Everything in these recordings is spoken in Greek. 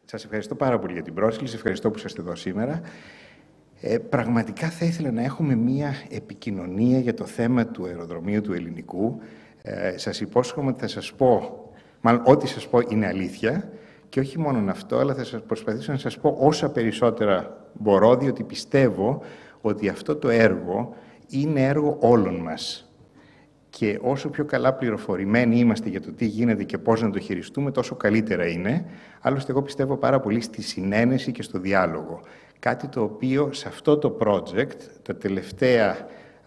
Σας ευχαριστώ πάρα πολύ για την πρόσκληση, ευχαριστώ που είσαστε εδώ σήμερα. Πραγματικά θα ήθελα να έχουμε μία επικοινωνία για το θέμα του αεροδρομίου του Ελληνικού. Σας υπόσχομαι ότι θα σας πω, μάλλον ό,τι σας πω είναι αλήθεια, και όχι μόνο αυτό, αλλά θα σας προσπαθήσω να σας πω όσα περισσότερα μπορώ, διότι πιστεύω ότι αυτό το έργο είναι έργο όλων μας. Και όσο πιο καλά πληροφορημένοι είμαστε για το τι γίνεται και πώς να το χειριστούμε, τόσο καλύτερα είναι. Άλλωστε, εγώ πιστεύω πάρα πολύ στη συνένεση και στο διάλογο. Κάτι το οποίο σε αυτό το project, τα τελευταία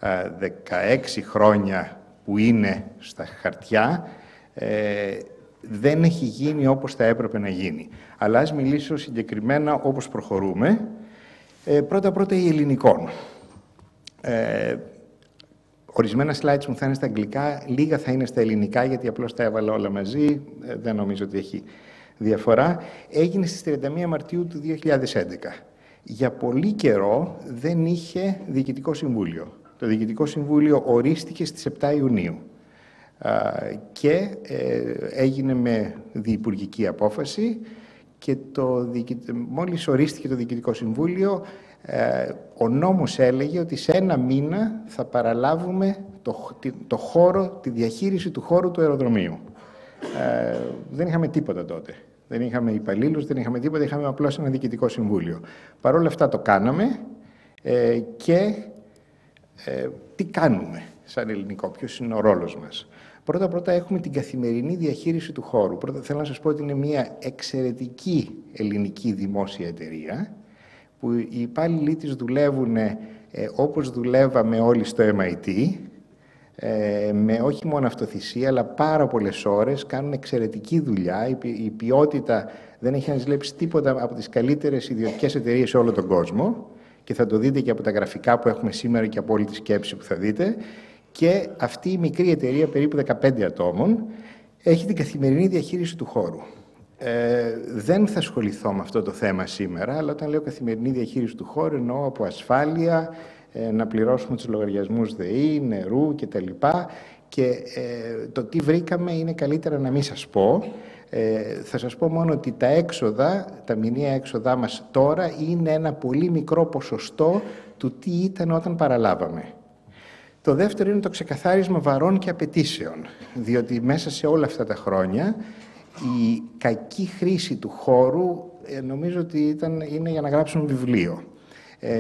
16 χρόνια που είναι στα χαρτιά, δεν έχει γίνει όπως θα έπρεπε να γίνει. Αλλά ας μιλήσω συγκεκριμένα όπως προχωρούμε. Πρώτα-πρώτα η Ελληνικών. Ορισμένα slides μου θα είναι στα αγγλικά, λίγα θα είναι στα ελληνικά, γιατί απλώς τα έβαλα όλα μαζί, δεν νομίζω ότι έχει διαφορά. Έγινε στις 31 Μαρτίου του 2011. Για πολύ καιρό δεν είχε Διοικητικό Συμβούλιο. Το Διοικητικό Συμβούλιο ορίστηκε στις 7 Ιουνίου και έγινε με διυπουργική απόφαση και μόλις ορίστηκε το Διοικητικό Συμβούλιο, ο νόμος έλεγε ότι σε ένα μήνα θα παραλάβουμε το χώρο, τη διαχείριση του χώρου του αεροδρομίου. Δεν είχαμε τίποτα τότε. Δεν είχαμε υπαλλήλους, δεν είχαμε τίποτα, είχαμε απλώς ένα Διοικητικό Συμβούλιο. Παρ' όλα αυτά το κάναμε και τι κάνουμε σαν Ελληνικό, ποιος είναι ο ρόλος μας. Πρώτα-πρώτα έχουμε την καθημερινή διαχείριση του χώρου. Πρώτα θέλω να σας πω ότι είναι μια εξαιρετική ελληνική δημόσια εταιρεία, που οι υπάλληλοι της δουλεύουν όπως δουλεύαμε όλοι στο MIT, με όχι μόνο αυτοθυσία, αλλά πάρα πολλές ώρες, κάνουν εξαιρετική δουλειά. Η ποιότητα δεν έχει αναζηλέψει τίποτα από τις καλύτερες ιδιωτικές εταιρείες σε όλο τον κόσμο, και θα το δείτε και από τα γραφικά που έχουμε σήμερα και από όλη τη σκέψη που θα δείτε. Και αυτή η μικρή εταιρεία, περίπου 15 ατόμων, έχει την καθημερινή διαχείριση του χώρου. Δεν θα ασχοληθώ με αυτό το θέμα σήμερα, αλλά όταν λέω καθημερινή διαχείριση του χώρου, εννοώ από ασφάλεια, να πληρώσουμε τους λογαριασμούς ΔΕΗ, νερού κτλ. Και το τι βρήκαμε είναι καλύτερα να μην σας πω. Θα σας πω μόνο ότι τα έξοδα, τα μηνιαία έξοδά μας τώρα, είναι ένα πολύ μικρό ποσοστό του τι ήταν όταν παραλάβαμε. Το δεύτερο είναι το ξεκαθάρισμα βαρών και απαιτήσεων, διότι μέσα σε όλα αυτά τα χρόνια η κακή χρήση του χώρου νομίζω ότι είναι για να γράψουν βιβλίο.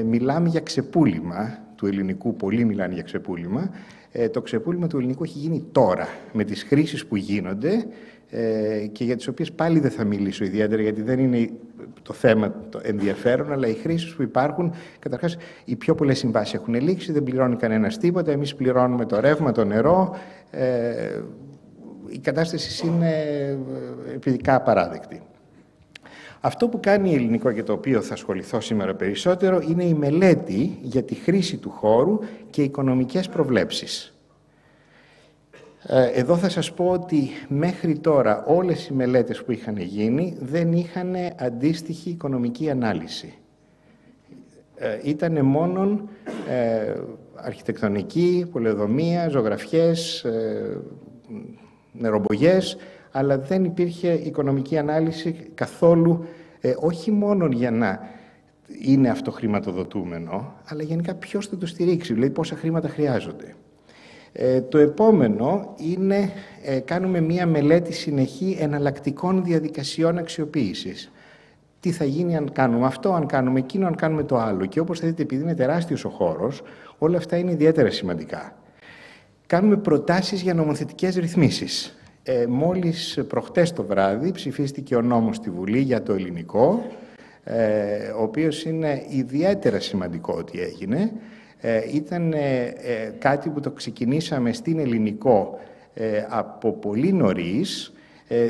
Μιλάμε για ξεπούλημα του ελληνικού, πολλοί μιλάνε για ξεπούλημα. Το ξεπούλημα του ελληνικού έχει γίνει τώρα, με τις χρήσεις που γίνονται και για τις οποίες πάλι δεν θα μιλήσω ιδιαίτερα, γιατί δεν είναι το θέμα το ενδιαφέρον, αλλά οι χρήσεις που υπάρχουν. Καταρχάς, οι πιο πολλές συμβάσεις έχουν λήξει, δεν πληρώνει κανένας τίποτα, εμείς πληρώνουμε το ρεύμα, το νερό. Η κατάσταση είναι επιδικά απαράδεκτη. Αυτό που κάνει η Ελληνικό, και το οποίο θα ασχοληθώ σήμερα περισσότερο, είναι η μελέτη για τη χρήση του χώρου και οικονομικές προβλέψεις. Εδώ θα σας πω ότι μέχρι τώρα όλες οι μελέτες που είχαν γίνει δεν είχαν αντίστοιχη οικονομική ανάλυση. Ήτανε μόνον αρχιτεκτονική, πολεοδομία, ζωγραφιές, νερομπογιές, αλλά δεν υπήρχε οικονομική ανάλυση καθόλου, όχι μόνο για να είναι αυτοχρηματοδοτούμενο, αλλά γενικά ποιος θα το στηρίξει, δηλαδή πόσα χρήματα χρειάζονται. Το επόμενο είναι, κάνουμε μία μελέτη συνεχή εναλλακτικών διαδικασιών αξιοποίησης. Τι θα γίνει αν κάνουμε αυτό, αν κάνουμε εκείνο, αν κάνουμε το άλλο. Και όπως θα δείτε, επειδή είναι τεράστιος ο χώρος, όλα αυτά είναι ιδιαίτερα σημαντικά. Κάνουμε προτάσεις για νομοθετικές ρυθμίσεις. Μόλις προχτές το βράδυ ψηφίστηκε ο νόμος στη Βουλή για το ελληνικό, ο οποίος είναι ιδιαίτερα σημαντικό ότι έγινε. Ήταν κάτι που το ξεκινήσαμε στην Ελληνικό από πολύ νωρίς,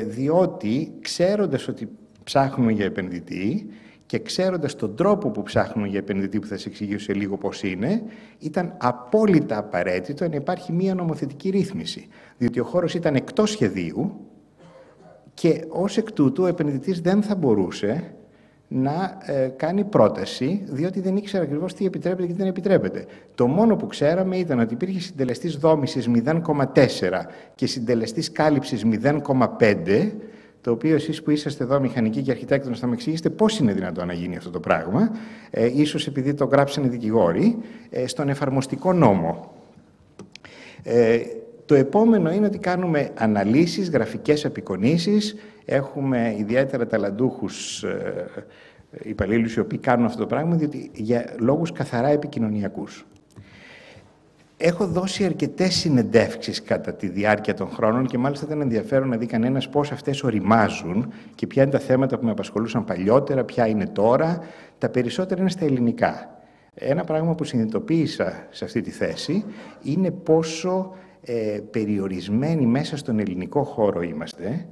διότι ξέροντας ότι ψάχνουμε για επενδυτή και ξέροντας τον τρόπο που ψάχνουμε για επενδυτή, που θα σας εξηγήσω σε λίγο πώς είναι, ήταν απόλυτα απαραίτητο να υπάρχει μία νομοθετική ρύθμιση. Διότι ο χώρος ήταν εκτός σχεδίου και ως εκ τούτου ο επενδυτής δεν θα μπορούσε να κάνει πρόταση, διότι δεν ήξερε ακριβώς τι επιτρέπεται και τι δεν επιτρέπεται. Το μόνο που ξέραμε ήταν ότι υπήρχε συντελεστής δόμησης 0,4 και συντελεστής κάλυψης 0,5, το οποίο εσείς που είσαστε εδώ μηχανικοί και αρχιτέκτονες θα με εξηγήσετε πώς είναι δυνατόν να γίνει αυτό το πράγμα, ίσως επειδή το γράψανε δικηγόροι, στον εφαρμοστικό νόμο. Το επόμενο είναι ότι κάνουμε αναλύσεις, γραφικές απεικονίσεις, έχουμε ιδιαίτερα ταλαντούχους υπαλλήλους οι οποίοι κάνουν αυτό το πράγμα, διότι για λόγους καθαρά επικοινωνιακούς. Έχω δώσει αρκετές συνεντεύξεις κατά τη διάρκεια των χρόνων και μάλιστα ήταν ενδιαφέρον να δει κανένας πώς αυτές οριμάζουν και ποια είναι τα θέματα που με απασχολούσαν παλιότερα, ποια είναι τώρα. Τα περισσότερα είναι στα ελληνικά. Ένα πράγμα που συνειδητοποίησα σε αυτή τη θέση είναι πόσο περιορισμένοι μέσα στον ελληνικό χώρο είμαστε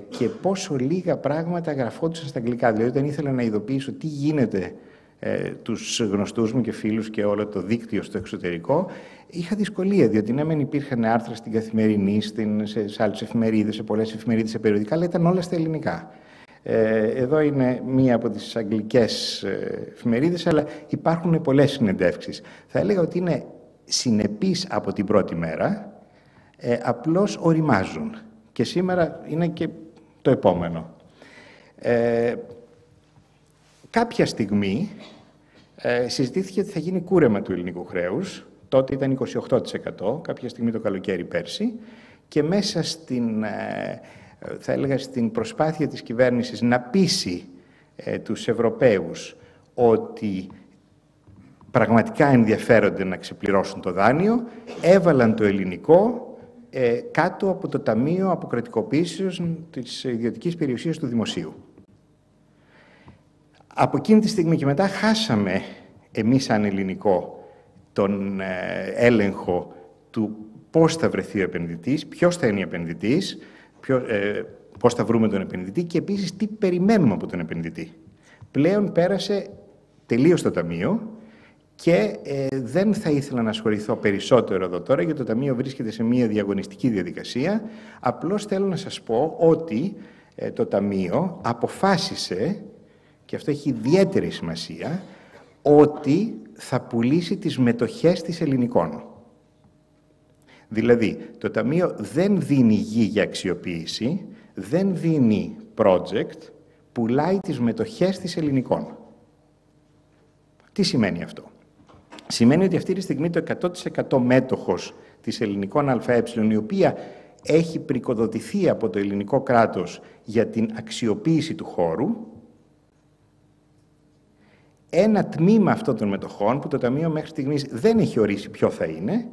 και πόσο λίγα πράγματα γραφόντουσαν στα αγγλικά. Δηλαδή, όταν ήθελα να ειδοποιήσω τι γίνεται τους γνωστούς μου και φίλους και όλο το δίκτυο στο εξωτερικό, είχα δυσκολία, διότι ναι, μεν υπήρχαν άρθρα στην Καθημερινή, σε άλλες εφημερίδες, σε πολλές εφημερίδες, σε περιοδικά, αλλά ήταν όλα στα ελληνικά. Εδώ είναι μία από τις αγγλικές εφημερίδες, αλλά υπάρχουν πολλές συνεντεύξεις. Θα έλεγα ότι είναι συνεπείς από την πρώτη μέρα, απλώς οριμάζουν. Και σήμερα είναι και το επόμενο. Κάποια στιγμή συζητήθηκε ότι θα γίνει κούρεμα του ελληνικού χρέους. Τότε ήταν 28%, κάποια στιγμή το καλοκαίρι πέρσι. Και μέσα θα έλεγα στην προσπάθεια της κυβέρνησης να πείσει τους Ευρωπαίους ότι πραγματικά ενδιαφέρονται να ξεπληρώσουν το δάνειο, έβαλαν το ελληνικό κάτω από το Ταμείο Αποκρατικοποίησεως της ιδιωτικής περιουσίας του Δημοσίου. Από εκείνη τη στιγμή και μετά χάσαμε εμείς σαν ελληνικό τον έλεγχο του πώς θα βρεθεί ο επενδυτής, ποιος θα είναι ο επενδυτής, πώς θα βρούμε τον επενδυτή και επίσης τι περιμένουμε από τον επενδυτή. Πλέον πέρασε τελείως το Ταμείο και δεν θα ήθελα να ασχοληθώ περισσότερο εδώ τώρα, γιατί το Ταμείο βρίσκεται σε μια διαγωνιστική διαδικασία. Απλώς θέλω να σας πω ότι το Ταμείο αποφάσισε, και αυτό έχει ιδιαίτερη σημασία, ότι θα πουλήσει τις μετοχές της Ελληνικών. Δηλαδή, το Ταμείο δεν δίνει γη για αξιοποίηση, δεν δίνει project, πουλάει τις μετοχές της Ελληνικών. Τι σημαίνει αυτό? Σημαίνει ότι αυτή τη στιγμή το 100% μέτοχος της Ελληνικών ΑΕ, η οποία έχει πρικοδοτηθεί από το ελληνικό κράτος για την αξιοποίηση του χώρου, ένα τμήμα αυτών των μετοχών, που το Ταμείο μέχρι στιγμής δεν έχει ορίσει ποιο θα είναι,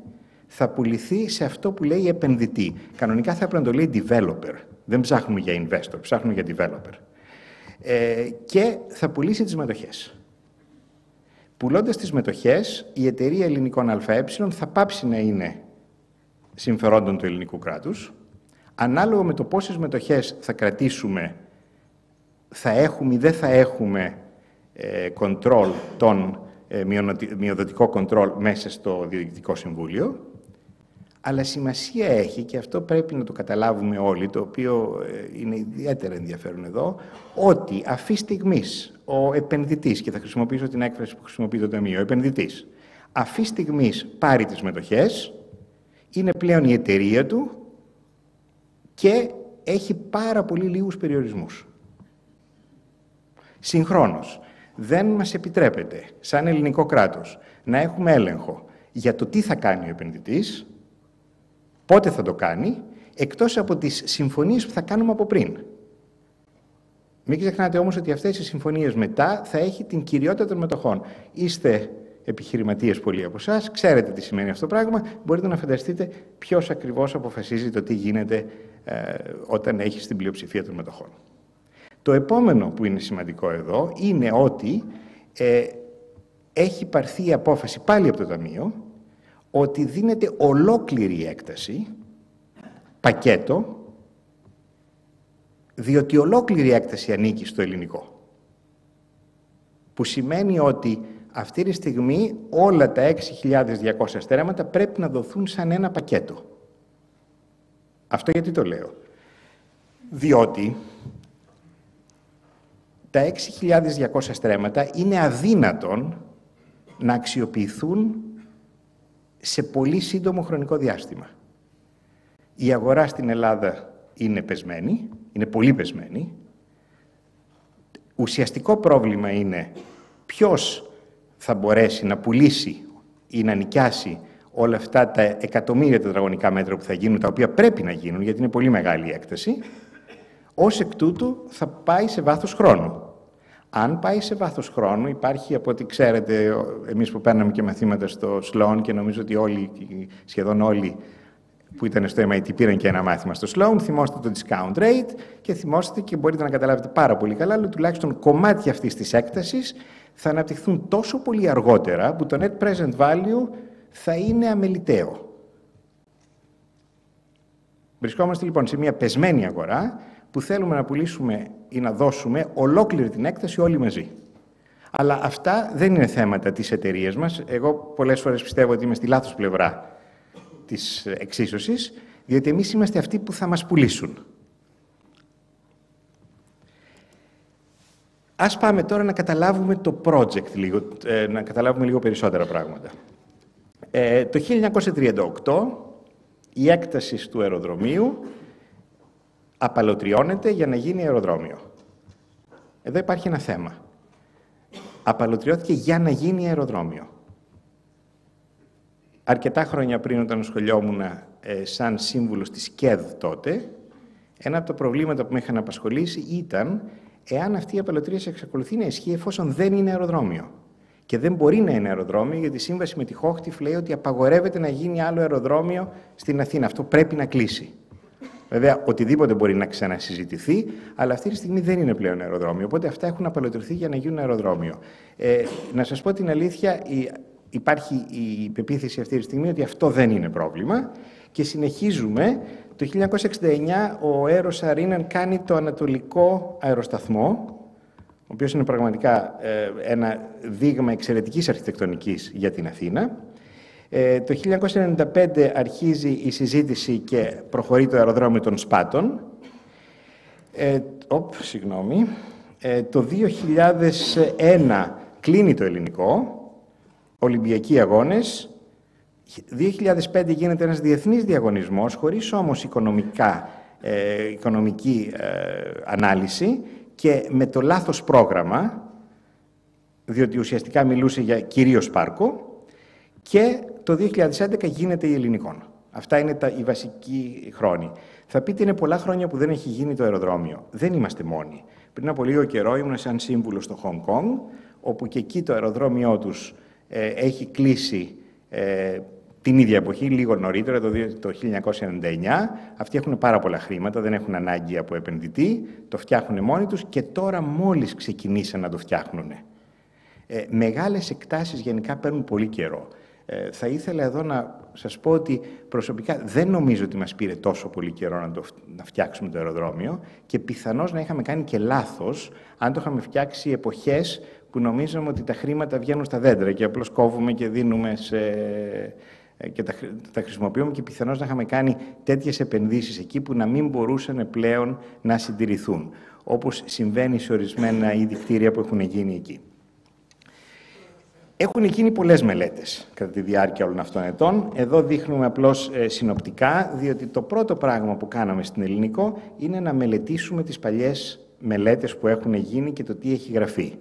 θα πουληθεί σε αυτό που λέει επενδυτή. Κανονικά θα έπρεπε να το λέει developer. Δεν ψάχνουμε για investor, ψάχνουμε για developer. Και θα πουλήσει τις μετοχές. Πουλώντας τις μετοχές, η εταιρεία Ελληνικών ΑΕ θα πάψει να είναι συμφερόντων του ελληνικού κράτους. Ανάλογα με το πόσες μετοχές θα κρατήσουμε, θα έχουμε ή δεν θα έχουμε control, μειοδοτικό control μέσα στο Διοικητικό Συμβούλιο. Αλλά σημασία έχει, και αυτό πρέπει να το καταλάβουμε όλοι, το οποίο είναι ιδιαίτερα ενδιαφέρον εδώ, ότι αυτή τη στιγμή ο επενδυτής, και θα χρησιμοποιήσω την έκφραση που χρησιμοποιεί το Ταμείο, ο επενδυτής, αυτή τη στιγμή πάρει τις μετοχές, είναι πλέον η εταιρεία του και έχει πάρα πολύ λίγους περιορισμούς. Συγχρόνως, δεν μας επιτρέπεται, σαν ελληνικό κράτος, να έχουμε έλεγχο για το τι θα κάνει ο επενδυτής, πότε θα το κάνει, εκτός από τις συμφωνίες που θα κάνουμε από πριν. Μην ξεχνάτε όμως ότι αυτές οι συμφωνίες μετά θα έχει την κυριότητα των μετοχών. Είστε επιχειρηματίες πολλοί από εσάς, ξέρετε τι σημαίνει αυτό το πράγμα, μπορείτε να φανταστείτε ποιος ακριβώς αποφασίζει το τι γίνεται όταν έχει την πλειοψηφία των μετοχών. Το επόμενο που είναι σημαντικό εδώ είναι ότι έχει πάρθει η απόφαση πάλι από το Ταμείο ότι δίνεται ολόκληρη έκταση, πακέτο, διότι ολόκληρη έκταση ανήκει στο ελληνικό. Που σημαίνει ότι αυτή τη στιγμή όλα τα 6.200 στρέμματα πρέπει να δοθούν σαν ένα πακέτο. Αυτό γιατί το λέω? Διότι τα 6.200 στρέμματα είναι αδύνατον να αξιοποιηθούν σε πολύ σύντομο χρονικό διάστημα. Η αγορά στην Ελλάδα είναι πεσμένη, είναι πολύ πεσμένη. Ουσιαστικό πρόβλημα είναι ποιος θα μπορέσει να πουλήσει ή να νοικιάσει όλα αυτά τα εκατομμύρια τετραγωνικά μέτρα που θα γίνουν, τα οποία πρέπει να γίνουν, γιατί είναι πολύ μεγάλη η έκταση. Ως εκ τούτου θα πάει σε βάθος χρόνου. Αν πάει σε βάθος χρόνου, υπάρχει, από ό,τι ξέρετε, εμείς που παίρναμε και μαθήματα στο Sloan, και νομίζω ότι όλοι, σχεδόν όλοι που ήταν στο MIT πήραν και ένα μάθημα στο Sloan, θυμόστε το discount rate και θυμόστε, και μπορείτε να καταλάβετε πάρα πολύ καλά, ότι τουλάχιστον κομμάτια αυτής της έκτασης θα αναπτυχθούν τόσο πολύ αργότερα, που το net present value θα είναι αμεληταίο. Βρισκόμαστε λοιπόν σε μια πεσμένη αγορά, που θέλουμε να πουλήσουμε ή να δώσουμε ολόκληρη την έκταση όλοι μαζί. Αλλά αυτά δεν είναι θέματα της εταιρείας μας. Εγώ πολλές φορές πιστεύω ότι είμαι στη λάθος πλευρά της εξίσωσης, διότι εμείς είμαστε αυτοί που θα μας πουλήσουν. Ας πάμε τώρα να καταλάβουμε το project λίγο, να καταλάβουμε λίγο περισσότερα πράγματα. Το 1938 η έκταση του αεροδρομίου απαλωτριώνεται για να γίνει αεροδρόμιο. Εδώ υπάρχει ένα θέμα. Απαλωτριώθηκε για να γίνει αεροδρόμιο. Αρκετά χρόνια πριν, όταν ασχολιόμουν σαν σύμβουλος της ΚΕΔ τότε, ένα από τα προβλήματα που με είχαν απασχολήσει ήταν εάν αυτή η απαλωτρίωση εξακολουθεί να ισχύει εφόσον δεν είναι αεροδρόμιο. Και δεν μπορεί να είναι αεροδρόμιο, γιατί η σύμβαση με τη Χόχτιφ λέει ότι απαγορεύεται να γίνει άλλο αεροδρόμιο στην Αθήνα. Αυτό πρέπει να κλείσει. Βέβαια, οτιδήποτε μπορεί να ξανασυζητηθεί, αλλά αυτή τη στιγμή δεν είναι πλέον αεροδρόμιο. Οπότε αυτά έχουν απαλωτριωθεί για να γίνουν αεροδρόμιο. Να σας πω την αλήθεια, υπάρχει η πεποίθηση αυτή τη στιγμή ότι αυτό δεν είναι πρόβλημα και συνεχίζουμε. Το 1969 ο Aeros Arena κάνει το ανατολικό αεροσταθμό, ο οποίος είναι πραγματικά ένα δείγμα εξαιρετικής αρχιτεκτονικής για την Αθήνα. Το 1995 αρχίζει η συζήτηση και προχωρεί το αεροδρόμιο των Σπάτων. Το 2001 κλείνει το ελληνικό, Ολυμπιακοί Αγώνες. 2005 γίνεται ένας διεθνής διαγωνισμός, χωρίς όμως οικονομική ανάλυση και με το λάθος πρόγραμμα, διότι ουσιαστικά μιλούσε για κυρίως πάρκο, και το 2011 γίνεται η Ελληνικών. Αυτά είναι οι βασικοί χρόνοι. Θα πείτε, είναι πολλά χρόνια που δεν έχει γίνει το αεροδρόμιο. Δεν είμαστε μόνοι. Πριν από λίγο καιρό ήμουν σαν σύμβουλος στο Χονγκ Κονγκ, όπου και εκεί το αεροδρόμιό τους έχει κλείσει την ίδια εποχή, λίγο νωρίτερα, το 1999. Αυτοί έχουν πάρα πολλά χρήματα, δεν έχουν ανάγκη από επενδυτή, το φτιάχνουν μόνοι τους και τώρα μόλις ξεκινήσαν να το φτιάχνουν. Μεγάλες εκτάσεις γενικά παίρνουν πολύ καιρό. Θα ήθελα εδώ να σας πω ότι προσωπικά δεν νομίζω ότι μας πήρε τόσο πολύ καιρό να φτιάξουμε το αεροδρόμιο και πιθανώς να είχαμε κάνει και λάθος αν το είχαμε φτιάξει εποχές που νομίζαμε ότι τα χρήματα βγαίνουν στα δέντρα και απλώς κόβουμε και δίνουμε και τα χρησιμοποιούμε, και πιθανώς να είχαμε κάνει τέτοιες επενδύσεις εκεί που να μην μπορούσαν πλέον να συντηρηθούν, όπως συμβαίνει σε ορισμένα είδη κτίρια που έχουν γίνει εκεί. Έχουν γίνει πολλές μελέτες κατά τη διάρκεια όλων αυτών ετών. Εδώ δείχνουμε απλώς συνοπτικά, διότι το πρώτο πράγμα που κάναμε στην Ελληνικό είναι να μελετήσουμε τις παλιές μελέτες που έχουν γίνει και το τι έχει γραφεί.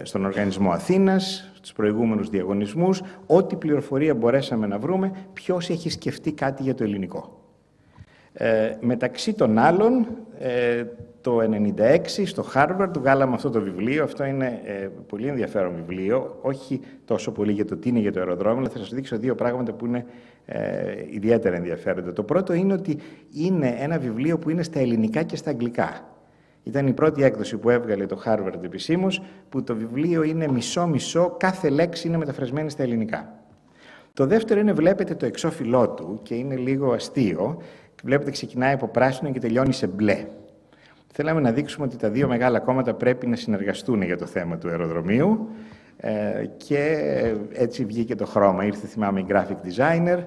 Στον Οργανισμό Αθήνας, στους προηγούμενους διαγωνισμούς, ό,τι πληροφορία μπορέσαμε να βρούμε, ποιος έχει σκεφτεί κάτι για το ελληνικό. Μεταξύ των άλλων, το 1996 στο Harvard βγάλαμε αυτό το βιβλίο. Αυτό είναι πολύ ενδιαφέρον βιβλίο, όχι τόσο πολύ για το τι είναι για το αεροδρόμιο, αλλά θα σας δείξω δύο πράγματα που είναι ιδιαίτερα ενδιαφέροντα. Το πρώτο είναι ότι είναι ένα βιβλίο που είναι στα ελληνικά και στα αγγλικά. Ήταν η πρώτη έκδοση που έβγαλε το Harvard επισήμως, που το βιβλίο είναι μισό-μισό, κάθε λέξη είναι μεταφρασμένη στα ελληνικά. Το δεύτερο είναι, βλέπετε το εξώφυλλό του και είναι λίγο αστείο. Βλέπετε, ξεκινάει από πράσινο και τελειώνει σε μπλε. Θέλαμε να δείξουμε ότι τα δύο μεγάλα κόμματα πρέπει να συνεργαστούν για το θέμα του αεροδρομίου και έτσι βγήκε το χρώμα. Ήρθε, θυμάμαι, η graphic designer,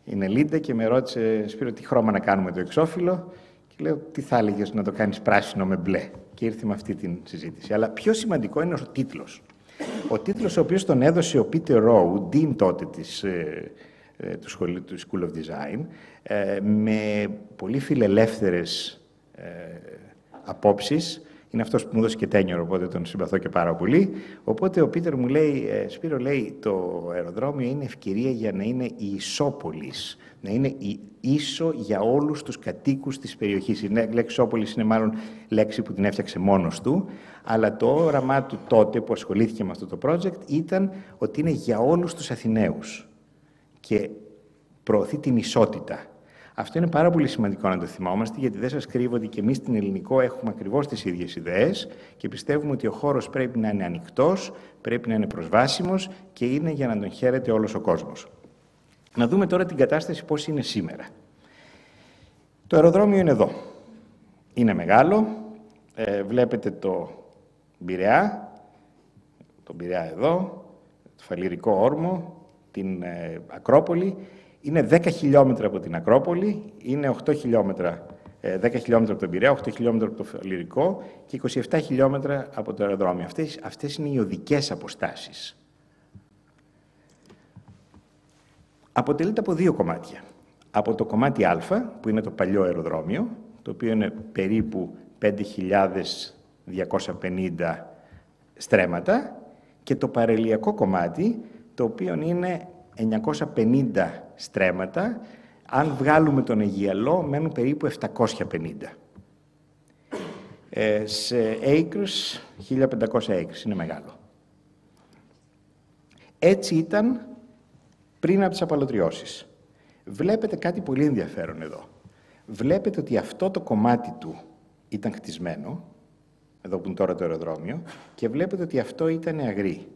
η Νελίντα, και με ρώτησε, Σπύρο, τι χρώμα να κάνουμε το εξώφυλλο. Και λέω, τι θα έλεγες να το κάνεις πράσινο με μπλε. Και ήρθε με αυτή την συζήτηση. Αλλά πιο σημαντικό είναι ο τίτλος. Ο τίτλος, ο οποίος τον έδωσε ο Peter Rowe, dean τότε του School of Design, με πολύ φιλελεύθερες απόψεις. Είναι αυτός που μου δώσει και τένιρο, οπότε τον συμπαθώ και πάρα πολύ. Οπότε ο Πίτερ μου λέει, Σπύρο, λέει, το αεροδρόμιο είναι ευκαιρία για να είναι η ισόπολης, να είναι η ίσο για όλους τους κατοίκους της περιοχής. Η λέξη ισόπολης είναι μάλλον λέξη που την έφτιαξε μόνος του, αλλά το όραμά του τότε που ασχολήθηκε με αυτό το project ήταν ότι είναι για όλους τους Αθηναίους και προωθεί την ισότητα. Αυτό είναι πάρα πολύ σημαντικό να το θυμόμαστε, γιατί δεν σας κρύβω ότι και εμείς στην Ελληνικό έχουμε ακριβώς τις ίδιες ιδέες και πιστεύουμε ότι ο χώρος πρέπει να είναι ανοιχτός, πρέπει να είναι προσβάσιμος και είναι για να τον χαίρεται όλος ο κόσμος. Να δούμε τώρα την κατάσταση πώς είναι σήμερα. Το αεροδρόμιο είναι εδώ. Είναι μεγάλο. Βλέπετε το Πειραιά, τον Πειραιά εδώ, το Φαλιρικό Όρμο, την Ακρόπολη. Είναι 10 χιλιόμετρα από την Ακρόπολη, είναι 8 χιλιόμετρα, 10 χιλιόμετρα από τον Πειραιά, 8 χιλιόμετρα από το Φαλιρικό και 27 χιλιόμετρα από το αεροδρόμιο. Αυτές είναι οι οδικές αποστάσεις. Αποτελείται από δύο κομμάτια. Από το κομμάτι Α, που είναι το παλιό αεροδρόμιο, το οποίο είναι περίπου 5.250 στρέμματα, και το παρελιακό κομμάτι, το οποίο είναι 950 στρέμματα. Αν βγάλουμε τον Αιγιαλό, μένουν περίπου 750. Σε acres, 1.500 acres, είναι μεγάλο. Έτσι ήταν πριν από τις απαλωτριώσεις. Βλέπετε κάτι πολύ ενδιαφέρον εδώ. Βλέπετε ότι αυτό το κομμάτι του ήταν χτισμένο, εδώ που είναι τώρα το αεροδρόμιο, και βλέπετε ότι αυτό ήταν αγρί.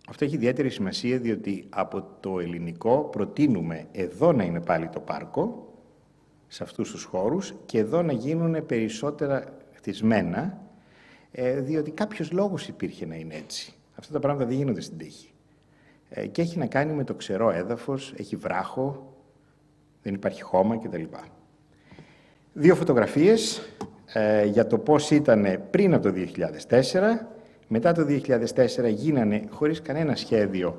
Αυτό έχει ιδιαίτερη σημασία, διότι από το ελληνικό προτείνουμε εδώ να είναι πάλι το πάρκο, σε αυτούς τους χώρους, και εδώ να γίνουν περισσότερα χτισμένα, διότι κάποιος λόγος υπήρχε να είναι έτσι. Αυτά τα πράγματα δεν γίνονται στην τύχη. Και έχει να κάνει με το ξερό έδαφος, έχει βράχο, δεν υπάρχει χώμα κτλ. Δύο φωτογραφίες για το πώς ήταν πριν από το 2004. Μετά το 2004 γίνανε, χωρίς κανένα σχέδιο,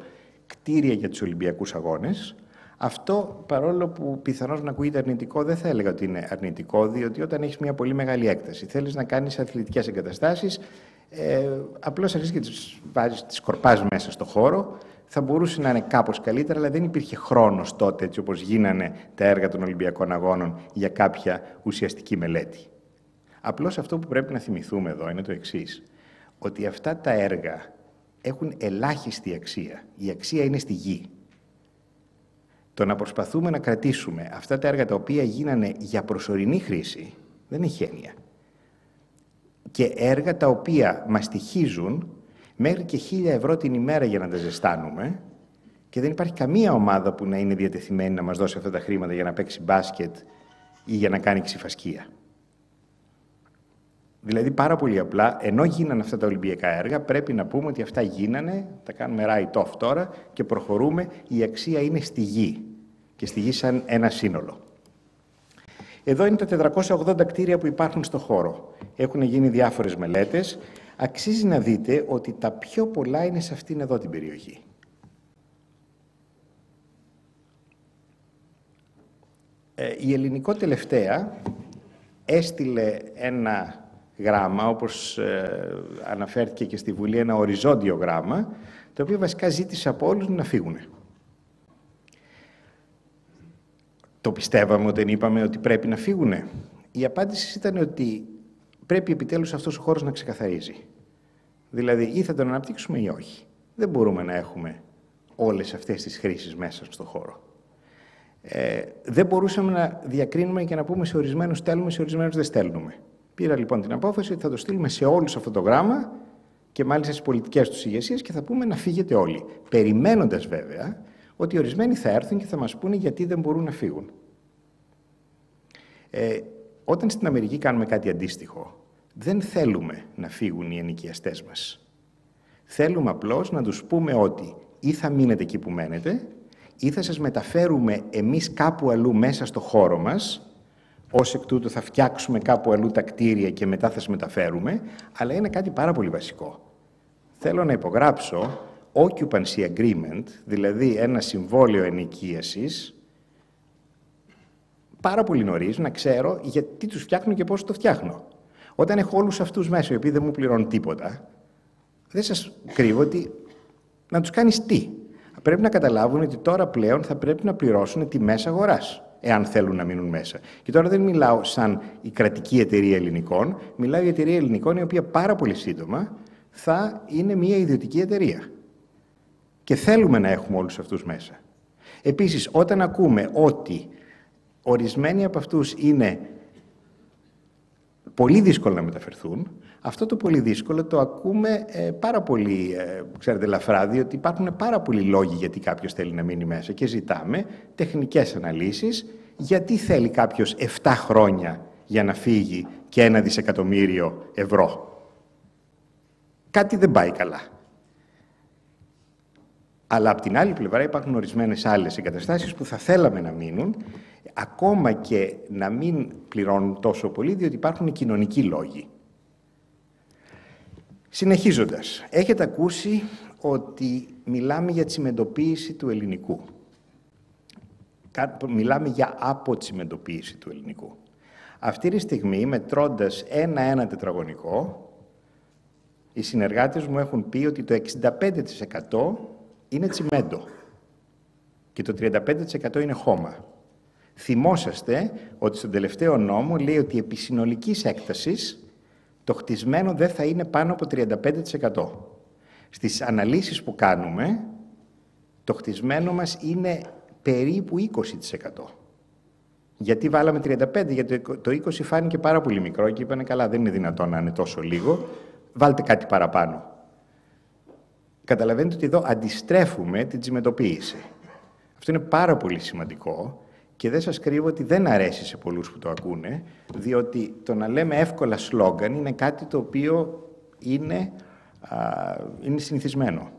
κτίρια για τους Ολυμπιακούς Αγώνες. Αυτό, παρόλο που πιθανώς να ακούγεται αρνητικό, δεν θα έλεγα ότι είναι αρνητικό, διότι όταν έχεις μια πολύ μεγάλη έκταση, θέλεις να κάνεις αθλητικές εγκαταστάσεις, απλώς αρχίζεις και τις σκορπάς μέσα στο χώρο. Θα μπορούσε να είναι κάπως καλύτερα, αλλά δεν υπήρχε χρόνος τότε, έτσι όπως γίνανε τα έργα των Ολυμπιακών Αγώνων, για κάποια ουσιαστική μελέτη. Απλώς αυτό που πρέπει να θυμηθούμε εδώ είναι το εξής, ότι αυτά τα έργα έχουν ελάχιστη αξία. Η αξία είναι στη γη. Το να προσπαθούμε να κρατήσουμε αυτά τα έργα τα οποία γίνανε για προσωρινή χρήση, δεν έχει έννοια. Και έργα τα οποία μας στοιχίζουν μέχρι και 1.000 ευρώ την ημέρα για να τα ζεστάνουμε, και δεν υπάρχει καμία ομάδα που να είναι διατεθειμένη να μας δώσει αυτά τα χρήματα για να παίξει μπάσκετ ή για να κάνει ξιφασκία. Δηλαδή, πάρα πολύ απλά, ενώ γίνανε αυτά τα Ολυμπιακά έργα, πρέπει να πούμε ότι αυτά γίνανε, τα κάνουμε write-off τώρα και προχωρούμε. Η αξία είναι στη γη και στη γη σαν ένα σύνολο. Εδώ είναι τα 480 κτίρια που υπάρχουν στο χώρο. Έχουν γίνει διάφορες μελέτες. Αξίζει να δείτε ότι τα πιο πολλά είναι σε αυτήν εδώ την περιοχή. Η Ελληνικό τελευταία έστειλε ένα γράμμα, όπως αναφέρθηκε και στη Βουλή, ένα οριζόντιο γράμμα, το οποίο βασικά ζήτησε από όλους να φύγουν. Το πιστεύαμε όταν είπαμε ότι πρέπει να φύγουν? Η απάντηση ήταν ότι πρέπει επιτέλους αυτός ο χώρος να ξεκαθαρίζει. Δηλαδή, ή θα τον αναπτύξουμε ή όχι. Δεν μπορούμε να έχουμε όλες αυτές τις χρήσεις μέσα στον χώρο. Δεν μπορούσαμε να διακρίνουμε και να πούμε σε ορισμένους στέλνουμε, σε ορισμένους δεν στέλνουμε. Πήρα λοιπόν την απόφαση ότι θα το στείλουμε σε όλους αυτό το γράμμα και μάλιστα στις πολιτικές τους ηγεσίες και θα πούμε να φύγετε όλοι. Περιμένοντας βέβαια ότι ορισμένοι θα έρθουν και θα μας πούνε γιατί δεν μπορούν να φύγουν. Όταν στην Αμερική κάνουμε κάτι αντίστοιχο, δεν θέλουμε να φύγουν οι ενοικιαστές μας. Θέλουμε απλώς να τους πούμε ότι ή θα μείνετε εκεί που μένετε, ή θα σας μεταφέρουμε εμείς κάπου αλλού μέσα στο χώρο μας, ως εκ τούτου θα φτιάξουμε κάπου αλλού τα κτίρια και μετά θα σας μεταφέρουμε, αλλά είναι κάτι πάρα πολύ βασικό. Θέλω να υπογράψω occupancy agreement, δηλαδή ένα συμβόλαιο ενοικίασης, πάρα πολύ νωρίς να ξέρω γιατί τους φτιάχνω και πώς το φτιάχνω. Όταν έχω όλους αυτούς μέσα, οι οποίοι δεν μου πληρώνουν τίποτα, δεν σας κρύβω ότι να τους κάνεις τι. Πρέπει να καταλάβουν ότι τώρα πλέον θα πρέπει να πληρώσουν τιμές αγοράς, εάν θέλουν να μείνουν μέσα. Και τώρα δεν μιλάω σαν η κρατική εταιρεία ελληνικών, μιλάω για εταιρεία ελληνικών η οποία πάρα πολύ σύντομα θα είναι μια ιδιωτική εταιρεία. Και θέλουμε να έχουμε όλους αυτούς μέσα. Επίσης, όταν ακούμε ότι ορισμένοι από αυτούς είναι πολύ δύσκολο να μεταφερθούν, αυτό το πολύ δύσκολο το ακούμε πάρα πολύ, ξέρετε, ελαφρά, διότι υπάρχουν πάρα πολλοί λόγοι γιατί κάποιος θέλει να μείνει μέσα και ζητάμε τεχνικές αναλύσεις γιατί θέλει κάποιος 7 χρόνια για να φύγει και 1 δισεκατομμύριο ευρώ. Κάτι δεν πάει καλά. Αλλά από την άλλη πλευρά υπάρχουν ορισμένες άλλες εγκαταστάσεις που θα θέλαμε να μείνουν, ακόμα και να μην πληρώνουν τόσο πολύ, διότι υπάρχουν κοινωνικοί λόγοι. Συνεχίζοντας, έχετε ακούσει ότι μιλάμε για τσιμεντοποίηση του ελληνικού. Μιλάμε για αποτσιμεντοποίηση του ελληνικού. Αυτή τη στιγμή, μετρώντας ένα τετραγωνικό, οι συνεργάτες μου έχουν πει ότι το 65% είναι τσιμέντο και το 35% είναι χώμα. Θυμόσαστε ότι στον τελευταίο νόμο λέει ότι επί συνολικής έκτασης το χτισμένο δεν θα είναι πάνω από 35%. Στις αναλύσεις που κάνουμε, το χτισμένο μας είναι περίπου 20%. Γιατί βάλαμε 35%, γιατί το 20% φάνηκε πάρα πολύ μικρό και είπανε καλά, δεν είναι δυνατόν να είναι τόσο λίγο, βάλτε κάτι παραπάνω. Καταλαβαίνετε ότι εδώ αντιστρέφουμε την τσιμεντοποίηση. Αυτό είναι πάρα πολύ σημαντικό και δεν σας κρύβω ότι δεν αρέσει σε πολλούς που το ακούνε, διότι το να λέμε εύκολα σλόγγαν είναι κάτι το οποίο είναι συνηθισμένο.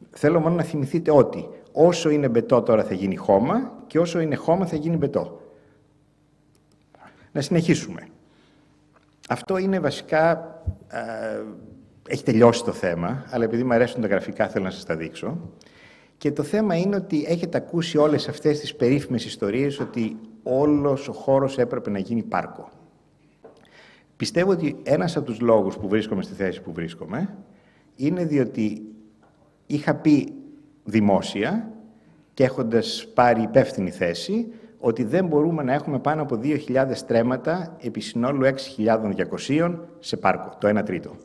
Θέλω μόνο να θυμηθείτε ότι όσο είναι μπετό τώρα θα γίνει χώμα και όσο είναι χώμα θα γίνει μπετό. Να συνεχίσουμε. Αυτό είναι βασικά... έχει τελειώσει το θέμα, αλλά επειδή μου αρέσουν τα γραφικά θέλω να σας τα δείξω. Και το θέμα είναι ότι έχετε ακούσει όλες αυτές τις περίφημες ιστορίες ότι όλος ο χώρος έπρεπε να γίνει πάρκο. Πιστεύω ότι ένας από τους λόγους που βρίσκομαι στη θέση που βρίσκομαι είναι διότι είχα πει δημόσια και έχοντας πάρει υπεύθυνη θέση ότι δεν μπορούμε να έχουμε πάνω από 2.000 στρέμματα επί συνόλου 6.200 σε πάρκο, το 1 τρίτο.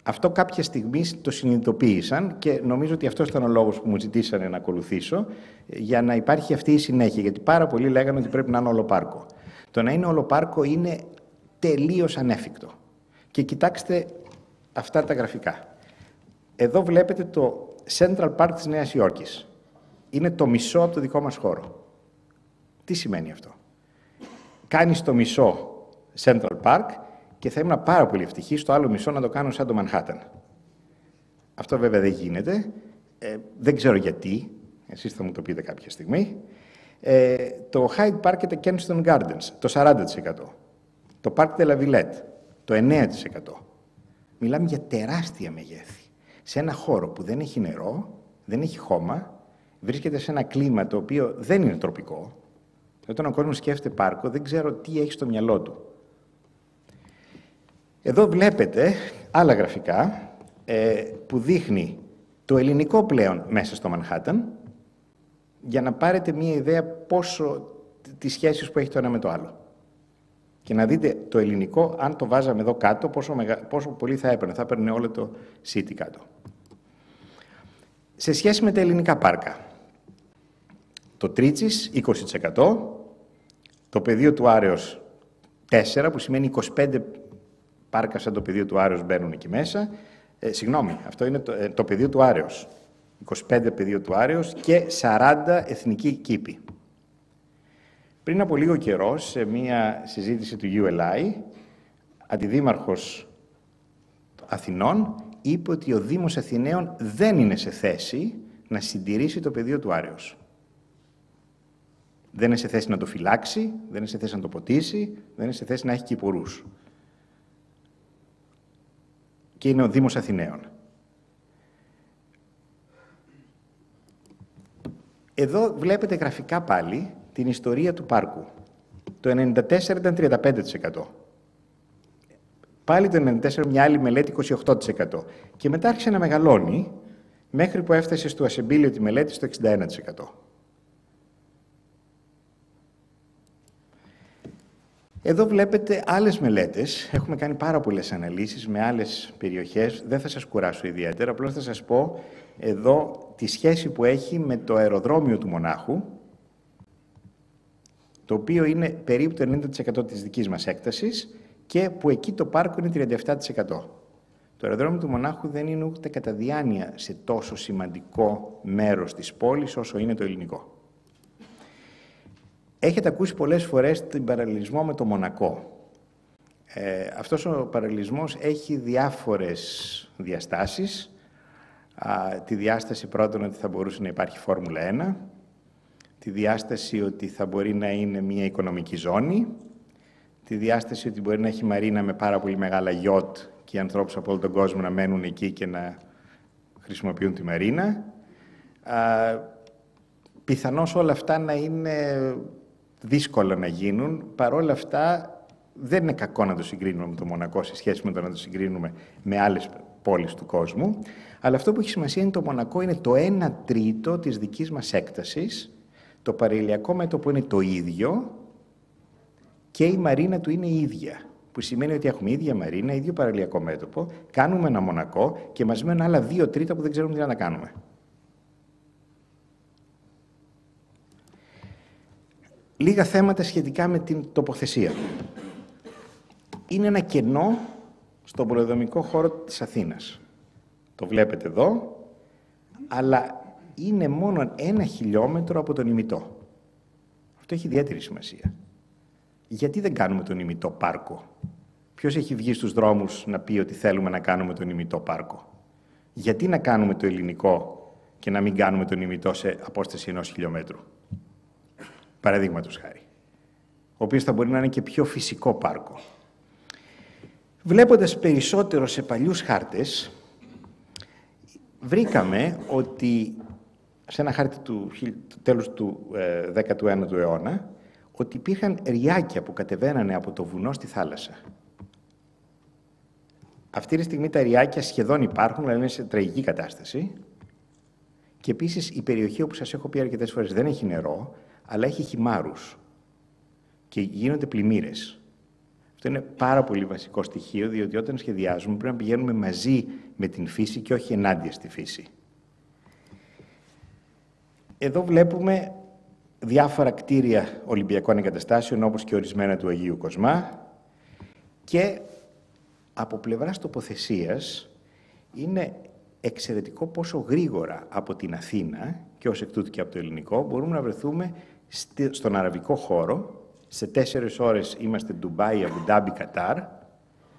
Αυτό κάποια στιγμή το συνειδητοποίησαν και νομίζω ότι αυτός ήταν ο λόγος που μου ζητήσανε να ακολουθήσω για να υπάρχει αυτή η συνέχεια, γιατί πάρα πολλοί λέγανε ότι πρέπει να είναι όλο πάρκο. Το να είναι όλο πάρκο είναι τελείως ανέφικτο. Και κοιτάξτε αυτά τα γραφικά. Εδώ βλέπετε το Central Park της Νέας Υόρκης. Είναι το μισό από το δικό μας χώρο. Τι σημαίνει αυτό? Κάνεις το μισό Central Park και θα ήμουν πάρα πολύ ευτυχής στο άλλο μισό να το κάνω σαν το Manhattan. Αυτό βέβαια δεν γίνεται. Δεν ξέρω γιατί. Εσείς θα μου το πείτε κάποια στιγμή. Το Hyde Park και το Kensington Gardens, το 40%. Το Parc de la Villette, το 9%. Μιλάμε για τεράστια μεγέθη. Σε ένα χώρο που δεν έχει νερό, δεν έχει χώμα, βρίσκεται σε ένα κλίμα το οποίο δεν είναι τροπικό. Όταν ο κόσμος σκέφτεται πάρκο, δεν ξέρω τι έχει στο μυαλό του. Εδώ βλέπετε άλλα γραφικά που δείχνει το ελληνικό πλέον μέσα στο Μανχάταν για να πάρετε μία ιδέα πόσο τις σχέσεις που έχει το ένα με το άλλο. Και να δείτε το ελληνικό, αν το βάζαμε εδώ κάτω, πόσο πολύ θα έπαιρνε. Θα έπαιρνε όλο το city κάτω. Σε σχέση με τα ελληνικά πάρκα, το Τρίτσις 20%, το πεδίο του Άρεως 4%, που σημαίνει 25 πάρκα σαν το πεδίο του Άρεως μπαίνουν εκεί μέσα. Συγγνώμη, αυτό είναι το πεδίο του Άρεως. 25 πεδίο του Άρεως και 40 εθνικοί κήποι. Πριν από λίγο καιρό, σε μία συζήτηση του ULI, αντιδήμαρχος Αθηνών είπε ότι ο Δήμος Αθηναίων δεν είναι σε θέση να συντηρήσει το πεδίο του Άρεως. Δεν είναι σε θέση να το φυλάξει, δεν είναι σε θέση να το ποτίσει, δεν είναι σε θέση να έχει κηπορούς. Και είναι ο Δήμος Αθηναίων. Εδώ βλέπετε γραφικά πάλι την ιστορία του πάρκου. Το 1994 ήταν 35%. Πάλι το 1994 μια άλλη μελέτη 28%. Και μετά άρχισε να μεγαλώνει, μέχρι που έφτασε στο ασεμπίλιο τη μελέτη στο 61%. Εδώ βλέπετε άλλες μελέτες. Έχουμε κάνει πάρα πολλές αναλύσεις με άλλες περιοχές. Δεν θα σας κουράσω ιδιαίτερα, απλώς θα σας πω εδώ τη σχέση που έχει με το αεροδρόμιο του Μονάχου, το οποίο είναι περίπου το 90% της δικής μας έκτασης και που εκεί το πάρκο είναι 37%. Το αεροδρόμιο του Μονάχου δεν είναι ούτε κατά διάνοια σε τόσο σημαντικό μέρος της πόλης όσο είναι το ελληνικό. Έχετε ακούσει πολλές φορές τον παραλληλισμό με το Μονακό. Αυτός ο παραλληλισμός έχει διάφορες διαστάσεις. Τη διάσταση πρώτον ότι θα μπορούσε να υπάρχει Φόρμουλα 1, τη διάσταση ότι θα μπορεί να είναι μια οικονομική ζώνη, τη διάσταση ότι μπορεί να έχει μαρίνα με πάρα πολύ μεγάλα γιότ και οι ανθρώπους από όλο τον κόσμο να μένουν εκεί και να χρησιμοποιούν τη μαρίνα. Πιθανώς όλα αυτά να είναι δύσκολο να γίνουν. Παρ' όλα αυτά δεν είναι κακό να το συγκρίνουμε με το Μονακό σε σχέση με το να το συγκρίνουμε με άλλες πόλεις του κόσμου. Αλλά αυτό που έχει σημασία είναι το Μονακό είναι το 1/3 της δικής μας έκτασης. Το παραλιακό μέτωπο είναι το ίδιο και η μαρίνα του είναι η ίδια. Που σημαίνει ότι έχουμε ίδια μαρίνα, ίδιο παραλιακό μέτωπο, κάνουμε ένα Μονακό και μας μένουν άλλα 2/3 που δεν ξέρουμε τι να κάνουμε. Λίγα θέματα σχετικά με την τοποθεσία. Είναι ένα κενό στον πολεοδομικό χώρο της Αθήνας. Το βλέπετε εδώ, αλλά είναι μόνο 1 χιλιόμετρο από τον ημιτό. Αυτό έχει ιδιαίτερη σημασία. Γιατί δεν κάνουμε τον ημιτό πάρκο? Ποιος έχει βγει στους δρόμους να πει ότι θέλουμε να κάνουμε τον ημιτό πάρκο? Γιατί να κάνουμε το ελληνικό και να μην κάνουμε τον ημιτό σε απόσταση 1 χιλιόμετρου? Παραδείγματος χάρη. Ο οποίος θα μπορεί να είναι και πιο φυσικό πάρκο. Βλέποντας περισσότερο σε παλιούς χάρτες, βρήκαμε ότι σε ένα χάρτη του τέλους του 19ου αιώνα, ότι υπήρχαν ριάκια που κατεβαίνανε από το βουνό στη θάλασσα. Αυτή τη στιγμή τα ριάκια σχεδόν υπάρχουν, αλλά είναι σε τραγική κατάσταση. Και επίσης η περιοχή, όπως σας έχω πει αρκετές φορές, δεν έχει νερό, αλλά έχει χυμάρους και γίνονται πλημμύρες. Αυτό είναι πάρα πολύ βασικό στοιχείο, διότι όταν σχεδιάζουμε πρέπει να πηγαίνουμε μαζί με την φύση και όχι ενάντια στη φύση. Εδώ βλέπουμε διάφορα κτίρια Ολυμπιακών εγκαταστάσεων, όπως και ορισμένα του Αγίου Κοσμά, και από πλευράς τοποθεσίας είναι εξαιρετικό πόσο γρήγορα από την Αθήνα και ως εκ τούτου και από το ελληνικό μπορούμε να βρεθούμε στον αραβικό χώρο. Σε 4 ώρες είμαστε Ντουμπάι, Αμπουντάμπι, Κατάρ.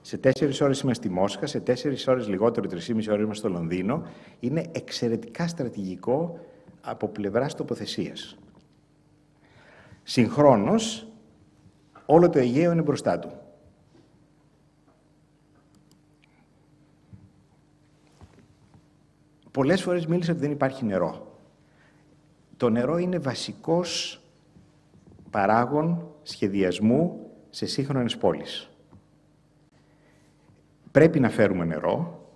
Σε 4 ώρες είμαστε στη Μόσχα. Σε 4 ώρες λιγότερο, 3,5 ώρες είμαστε στο Λονδίνο. Είναι εξαιρετικά στρατηγικό από πλευράς τοποθεσίας. Συγχρόνως, όλο το Αιγαίο είναι μπροστά του. Πολλές φορές μίλησα ότι δεν υπάρχει νερό. Το νερό είναι βασικός παράγων σχεδιασμού σε σύγχρονες πόλεις. Πρέπει να φέρουμε νερό,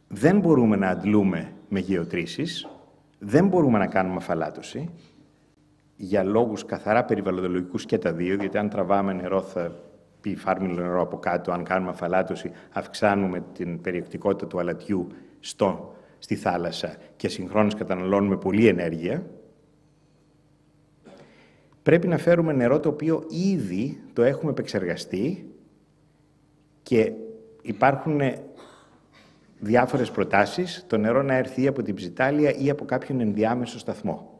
δεν μπορούμε να αντλούμε με γεωτρήσεις, δεν μπορούμε να κάνουμε αφαλάτωση, για λόγους καθαρά περιβαλλοντολογικούς και τα δύο, γιατί αν τραβάμε νερό θα πει φάρμιλο νερό από κάτω, αν κάνουμε αφαλάτωση αυξάνουμε την περιεκτικότητα του αλατιού στη θάλασσα και συγχρόνως καταναλώνουμε πολλή ενέργεια. Πρέπει να φέρουμε νερό το οποίο ήδη το έχουμε επεξεργαστεί και υπάρχουν διάφορες προτάσεις το νερό να έρθει από την Ψιτάλια ή από κάποιον ενδιάμεσο σταθμό.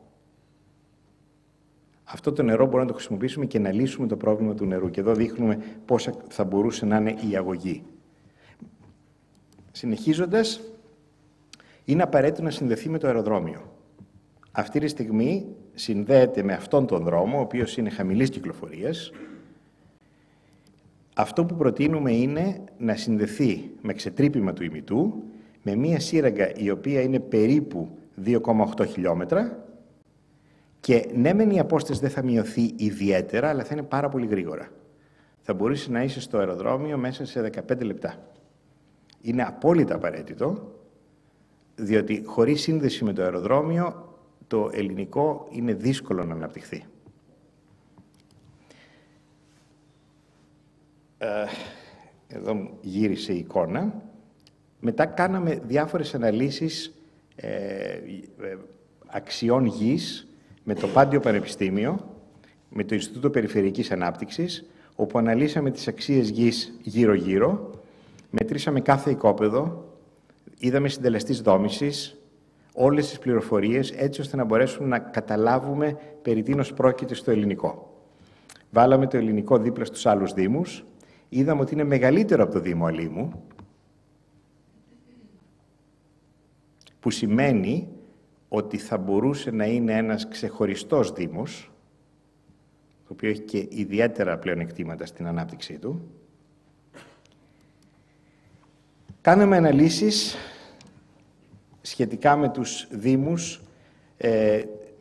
Αυτό το νερό μπορούμε να το χρησιμοποιήσουμε και να λύσουμε το πρόβλημα του νερού. Και εδώ δείχνουμε πώς θα μπορούσε να είναι η αγωγή. Συνεχίζοντας, είναι απαραίτητο να συνδεθεί με το αεροδρόμιο. Αυτή τη στιγμή συνδέεται με αυτόν τον δρόμο, ο οποίος είναι χαμηλής κυκλοφορίας. Αυτό που προτείνουμε είναι να συνδεθεί με ξετρύπημα του ημιτού, με μία σύραγγα η οποία είναι περίπου 2,8 χιλιόμετρα Και ναι, μεν η απόσταση δεν θα μειωθεί ιδιαίτερα, αλλά θα είναι πάρα πολύ γρήγορα. Θα μπορείς να είσαι στο αεροδρόμιο μέσα σε 15 λεπτά. Είναι απόλυτα απαραίτητο, διότι χωρίς σύνδεση με το αεροδρόμιο, το ελληνικό είναι δύσκολο να αναπτυχθεί. Εδώ γύρισε η εικόνα. Μετά κάναμε διάφορες αναλύσεις αξιών γης με το Πάντιο Πανεπιστήμιο, με το Ινστιτούτο Περιφερειακής Ανάπτυξης, όπου αναλύσαμε τις αξίες γης γύρω-γύρω, μετρήσαμε κάθε οικόπεδο, είδαμε συντελεστής δόμησης, όλες τις πληροφορίες, έτσι ώστε να μπορέσουμε να καταλάβουμε περί τίνος πρόκειται στο ελληνικό. Βάλαμε το ελληνικό δίπλα στους άλλους δήμους, είδαμε ότι είναι μεγαλύτερο από το Δήμο Αλήμου, που σημαίνει ότι θα μπορούσε να είναι ένας ξεχωριστός δήμος, το οποίο έχει και ιδιαίτερα πλεονεκτήματα στην ανάπτυξή του. Κάναμε αναλύσεις σχετικά με τους δήμους.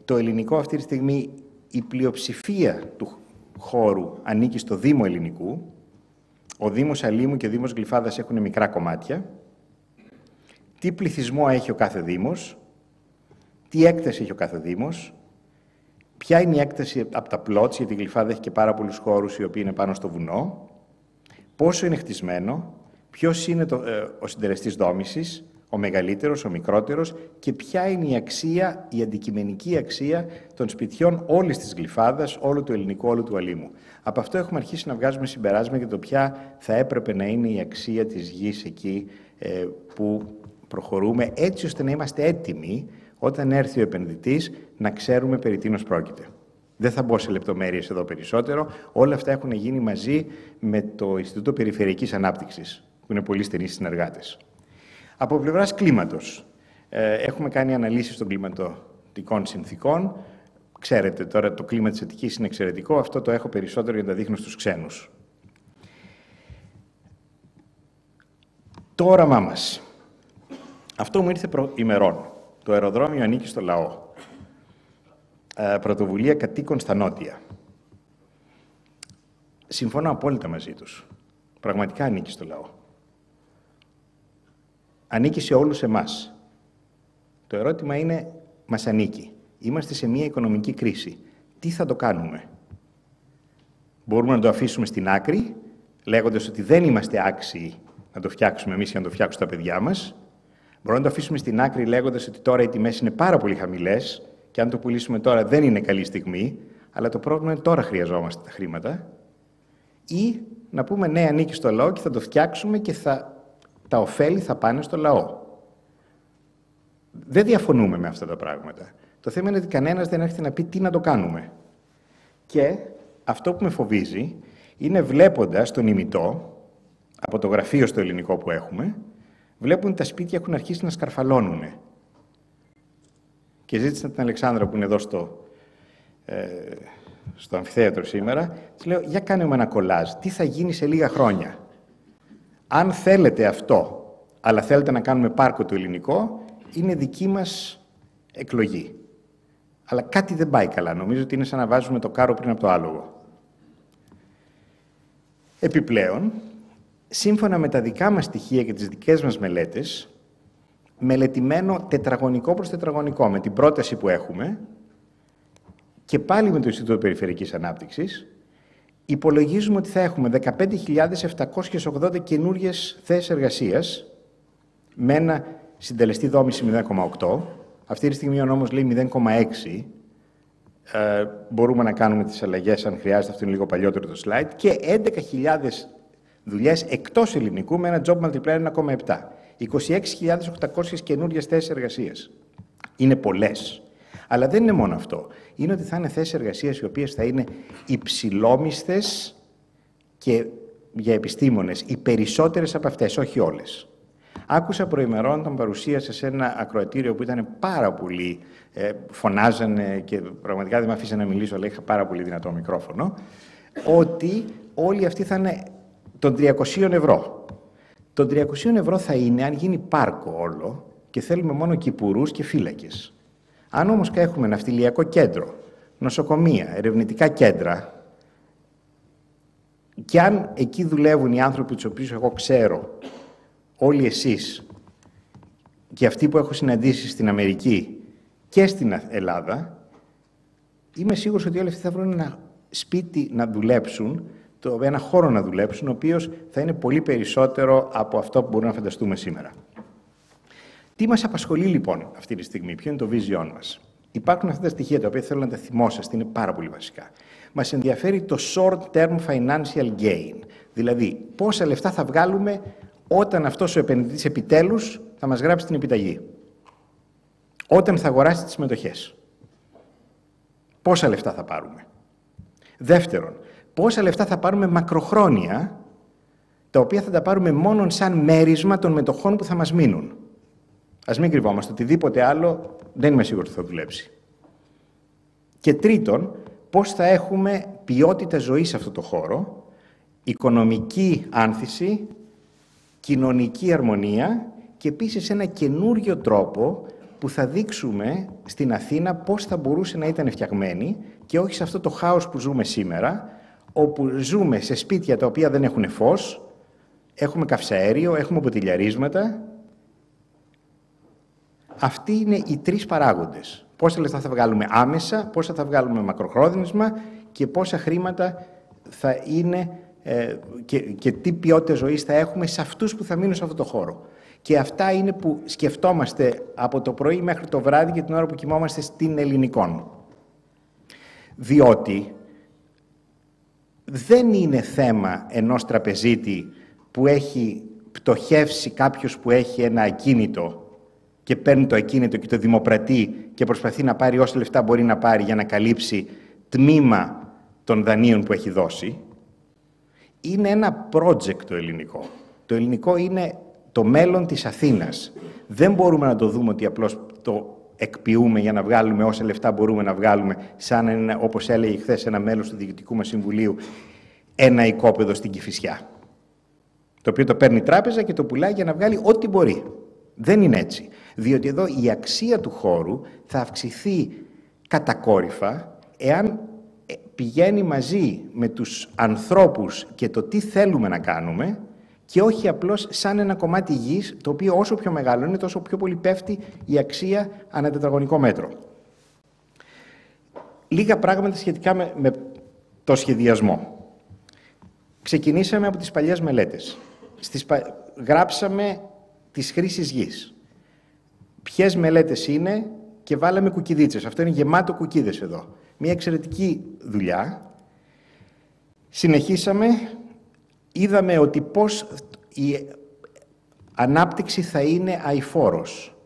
Το ελληνικό αυτή τη στιγμή, η πλειοψηφία του χώρου ανήκει στο Δήμο Ελληνικού. Ο Δήμος Αλήμου και ο Δήμος Γλυφάδας έχουν μικρά κομμάτια. Τι πληθυσμό έχει ο κάθε δήμος, τι έκταση έχει ο κάθε δήμος, ποια είναι η έκταση από τα πλότς, γιατί η Γλυφάδα έχει και πάρα πολλούς χώρους οι οποίοι είναι πάνω στο βουνό, πόσο είναι χτισμένο, ποιος είναι ο συντελεστής δόμησης, ο μεγαλύτερος, ο μικρότερος, και ποια είναι η αξία, η αντικειμενική αξία των σπιτιών όλης της Γλυφάδας, όλου του ελληνικού, όλου του Αλήμου. Από αυτό έχουμε αρχίσει να βγάζουμε συμπεράσματα για το ποια θα έπρεπε να είναι η αξία της γης εκεί που προχωρούμε, έτσι ώστε να είμαστε έτοιμοι όταν έρθει ο επενδυτής να ξέρουμε περί τίνος πρόκειται. Δεν θα μπω σε λεπτομέρειες εδώ περισσότερο. Όλα αυτά έχουν γίνει μαζί με το Ινστιτούτο Περιφερειακής Ανάπτυξης, που είναι πολύ στενοί συνεργάτες. Από πλευράς κλίματος, έχουμε κάνει αναλύσεις των κλιματικών συνθήκων. Ξέρετε, τώρα το κλίμα της Αττικής είναι εξαιρετικό. Αυτό το έχω περισσότερο για να τα δείχνω στους ξένους. Το όραμά μας. Αυτό μου ήρθε προημερών. Το αεροδρόμιο ανήκει στο λαό. Πρωτοβουλία κατοίκων στα νότια. Συμφωνώ απόλυτα μαζί τους. Πραγματικά ανήκει στο λαό. Ανήκει σε όλους εμάς. Το ερώτημα είναι, μας ανήκει. Είμαστε σε μια οικονομική κρίση. Τι θα το κάνουμε? Μπορούμε να το αφήσουμε στην άκρη, λέγοντας ότι δεν είμαστε άξιοι να το φτιάξουμε εμείς και να το φτιάξουν τα παιδιά μας. Μπορούμε να το αφήσουμε στην άκρη, λέγοντας ότι τώρα οι τιμές είναι πάρα πολύ χαμηλές και αν το πουλήσουμε τώρα δεν είναι καλή στιγμή, αλλά το πρόβλημα είναι τώρα χρειαζόμαστε τα χρήματα. Ή να πούμε ναι, ανήκει στο λαό και θα το φτιάξουμε και τα ωφέλη θα πάνε στο λαό. Δεν διαφωνούμε με αυτά τα πράγματα. Το θέμα είναι ότι κανένας δεν έρχεται να πει τι να το κάνουμε. Και αυτό που με φοβίζει είναι, βλέποντας τον ημιτό, από το γραφείο στο ελληνικό που έχουμε, βλέπουν ότι τα σπίτια έχουν αρχίσει να σκαρφαλώνουν. Και ζήτησα την Αλεξάνδρα που είναι εδώ στο αμφιθέατρο σήμερα, της λέω, για κάνε μου ένα κολάζ, τι θα γίνει σε λίγα χρόνια. Αν θέλετε αυτό, αλλά θέλετε να κάνουμε πάρκο το ελληνικό, είναι δική μας εκλογή. Αλλά κάτι δεν πάει καλά. Νομίζω ότι είναι σαν να βάζουμε το κάρο πριν από το άλογο. Επιπλέον, σύμφωνα με τα δικά μας στοιχεία και τις δικές μας μελέτες, μελετημένο τετραγωνικό προς τετραγωνικό, με την πρόταση που έχουμε, και πάλι με το Ινστιτούτο Περιφερειακής Ανάπτυξης, υπολογίζουμε ότι θα έχουμε 15.780 καινούριες θέσεις εργασίας, με ένα συντελεστή δόμηση 0,8. Αυτή τη στιγμή ο νόμος λέει 0,6. Μπορούμε να κάνουμε τις αλλαγές αν χρειάζεται, αυτό είναι λίγο παλιότερο το slide, και 11.000 δουλειές εκτός ελληνικού με ένα job multiplier 1,7. 26.800 καινούριες θέσεις εργασίας. Είναι πολλές. Αλλά δεν είναι μόνο αυτό. Είναι ότι θα είναι θέσεις εργασίας οι οποίες θα είναι υψηλόμισθες και για επιστήμονες. Οι περισσότερες από αυτές, όχι όλες. Άκουσα προημερών, τον παρουσίασα σε ένα ακροατήριο που ήταν πάρα πολύ, φωνάζανε και πραγματικά δεν με αφήσανε να μιλήσω, αλλά είχα πάρα πολύ δυνατό μικρόφωνο, ότι όλοι αυτοί θα είναι των 300 ευρώ. Των 300 ευρώ θα είναι αν γίνει πάρκο όλο και θέλουμε μόνο κηπουρούς και φύλακες. Αν όμως έχουμε ναυτιλιακό κέντρο, νοσοκομεία, ερευνητικά κέντρα, και αν εκεί δουλεύουν οι άνθρωποι τους οποίους εγώ ξέρω, όλοι εσείς και αυτοί που έχω συναντήσει στην Αμερική και στην Ελλάδα, είμαι σίγουρος ότι όλοι αυτοί θα βρουν ένα σπίτι να δουλέψουν, ένα χώρο να δουλέψουν, ο οποίος θα είναι πολύ περισσότερο από αυτό που μπορούμε να φανταστούμε σήμερα. Τι μας απασχολεί λοιπόν αυτή τη στιγμή, ποιο είναι το vision μας? Υπάρχουν αυτά τα στοιχεία τα οποία θέλω να τα θυμόσαστε, είναι πάρα πολύ βασικά. Μας ενδιαφέρει το short-term financial gain, δηλαδή πόσα λεφτά θα βγάλουμε όταν αυτός ο επενδυτής επιτέλους θα μας γράψει την επιταγή, όταν θα αγοράσει τις μετοχές. Πόσα λεφτά θα πάρουμε? Δεύτερον, πόσα λεφτά θα πάρουμε μακροχρόνια, τα οποία θα τα πάρουμε μόνο σαν μέρισμα των μετοχών που θα μας μείνουν. Ας μην κρυβόμαστε, οτιδήποτε άλλο δεν είμαι σίγουρος ότι θα δουλέψει. Και τρίτον, πώς θα έχουμε ποιότητα ζωής σε αυτό το χώρο, οικονομική άνθηση, κοινωνική αρμονία και επίσης ένα καινούριο τρόπο που θα δείξουμε στην Αθήνα πώς θα μπορούσε να ήταν φτιαγμένη και όχι σε αυτό το χάος που ζούμε σήμερα, όπου ζούμε σε σπίτια τα οποία δεν έχουν φως, έχουμε καυσαέριο, έχουμε ποτηλιαρίσματα. Αυτοί είναι οι τρεις παράγοντες. Πόσα λεφτά θα βγάλουμε άμεσα, πόσα θα βγάλουμε μακροχρόνισμα και πόσα χρήματα θα είναι και τι ποιότητα ζωής θα έχουμε σε αυτούς που θα μείνουν σε αυτό το χώρο. Και αυτά είναι που σκεφτόμαστε από το πρωί μέχρι το βράδυ και την ώρα που κοιμόμαστε στην Ελληνικών. Διότι δεν είναι θέμα ενός τραπεζίτη που έχει πτωχεύσει κάποιος που έχει ένα ακίνητο και παίρνει το ακίνητο και το δημοπρατεί και προσπαθεί να πάρει όσα λεφτά μπορεί να πάρει για να καλύψει τμήμα των δανείων που έχει δώσει. Είναι ένα project το ελληνικό. Το ελληνικό είναι το μέλλον της Αθήνας. Δεν μπορούμε να το δούμε ότι απλώς το εκποιούμε για να βγάλουμε όσα λεφτά μπορούμε να βγάλουμε, σαν, όπως έλεγε χθες ένα μέλος του Διοικητικού μας Συμβουλίου, ένα οικόπεδο στην Κηφισιά, το οποίο το παίρνει η τράπεζα και το πουλάει για να βγάλει ό,τι μπορεί. Δεν είναι έτσι. Διότι εδώ η αξία του χώρου θα αυξηθεί κατακόρυφα εάν πηγαίνει μαζί με τους ανθρώπους και το τι θέλουμε να κάνουμε και όχι απλώς σαν ένα κομμάτι γης, το οποίο όσο πιο μεγάλο είναι, τόσο πιο πολύ πέφτει η αξία ανά τετραγωνικό μέτρο. Λίγα πράγματα σχετικά με το σχεδιασμό. Ξεκινήσαμε από τις παλιές μελέτες. Γράψαμε τις χρήσεις γης. Ποιες μελέτες είναι και βάλαμε κουκκιδίτσες. Αυτό είναι γεμάτο κουκκίδες εδώ. Μια εξαιρετική δουλειά. Συνεχίσαμε, είδαμε ότι πώς η ανάπτυξη θα είναι αειφόρος.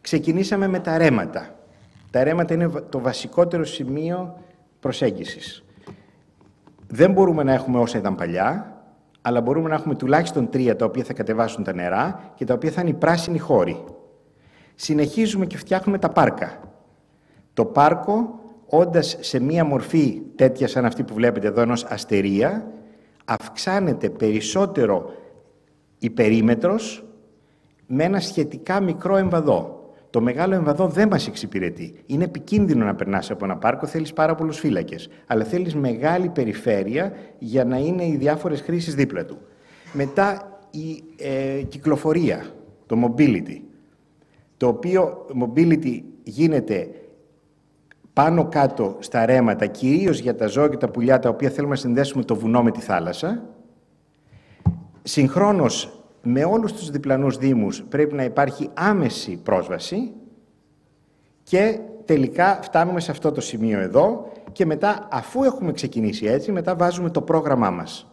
Ξεκινήσαμε με τα ρέματα. Τα ρέματα είναι το βασικότερο σημείο προσέγγισης. Δεν μπορούμε να έχουμε όσα ήταν παλιά, αλλά μπορούμε να έχουμε τουλάχιστον 3 τα οποία θα κατεβάσουν τα νερά και τα οποία θα είναι οι πράσινοι χώροι. Συνεχίζουμε και φτιάχνουμε τα πάρκα. Το πάρκο, όντας σε μία μορφή τέτοια σαν αυτή που βλέπετε εδώ, ενός αστερία, αυξάνεται περισσότερο η περίμετρος με ένα σχετικά μικρό εμβαδό. Το μεγάλο εμβαδό δεν μας εξυπηρετεί. Είναι επικίνδυνο να περνάς από ένα πάρκο, θέλεις πάρα πολλούς φύλακες. Αλλά θέλεις μεγάλη περιφέρεια για να είναι οι διάφορες χρήσεις δίπλα του. Μετά η κυκλοφορία, το mobility. Το οποίο mobility γίνεται πάνω κάτω στα ρέματα, κυρίως για τα ζώα και τα πουλιά, τα οποία θέλουμε να συνδέσουμε το βουνό με τη θάλασσα. Συγχρόνως, με όλους τους διπλανούς δήμους πρέπει να υπάρχει άμεση πρόσβαση και τελικά φτάνουμε σε αυτό το σημείο εδώ και μετά, αφού έχουμε ξεκινήσει έτσι, μετά βάζουμε το πρόγραμμά μας.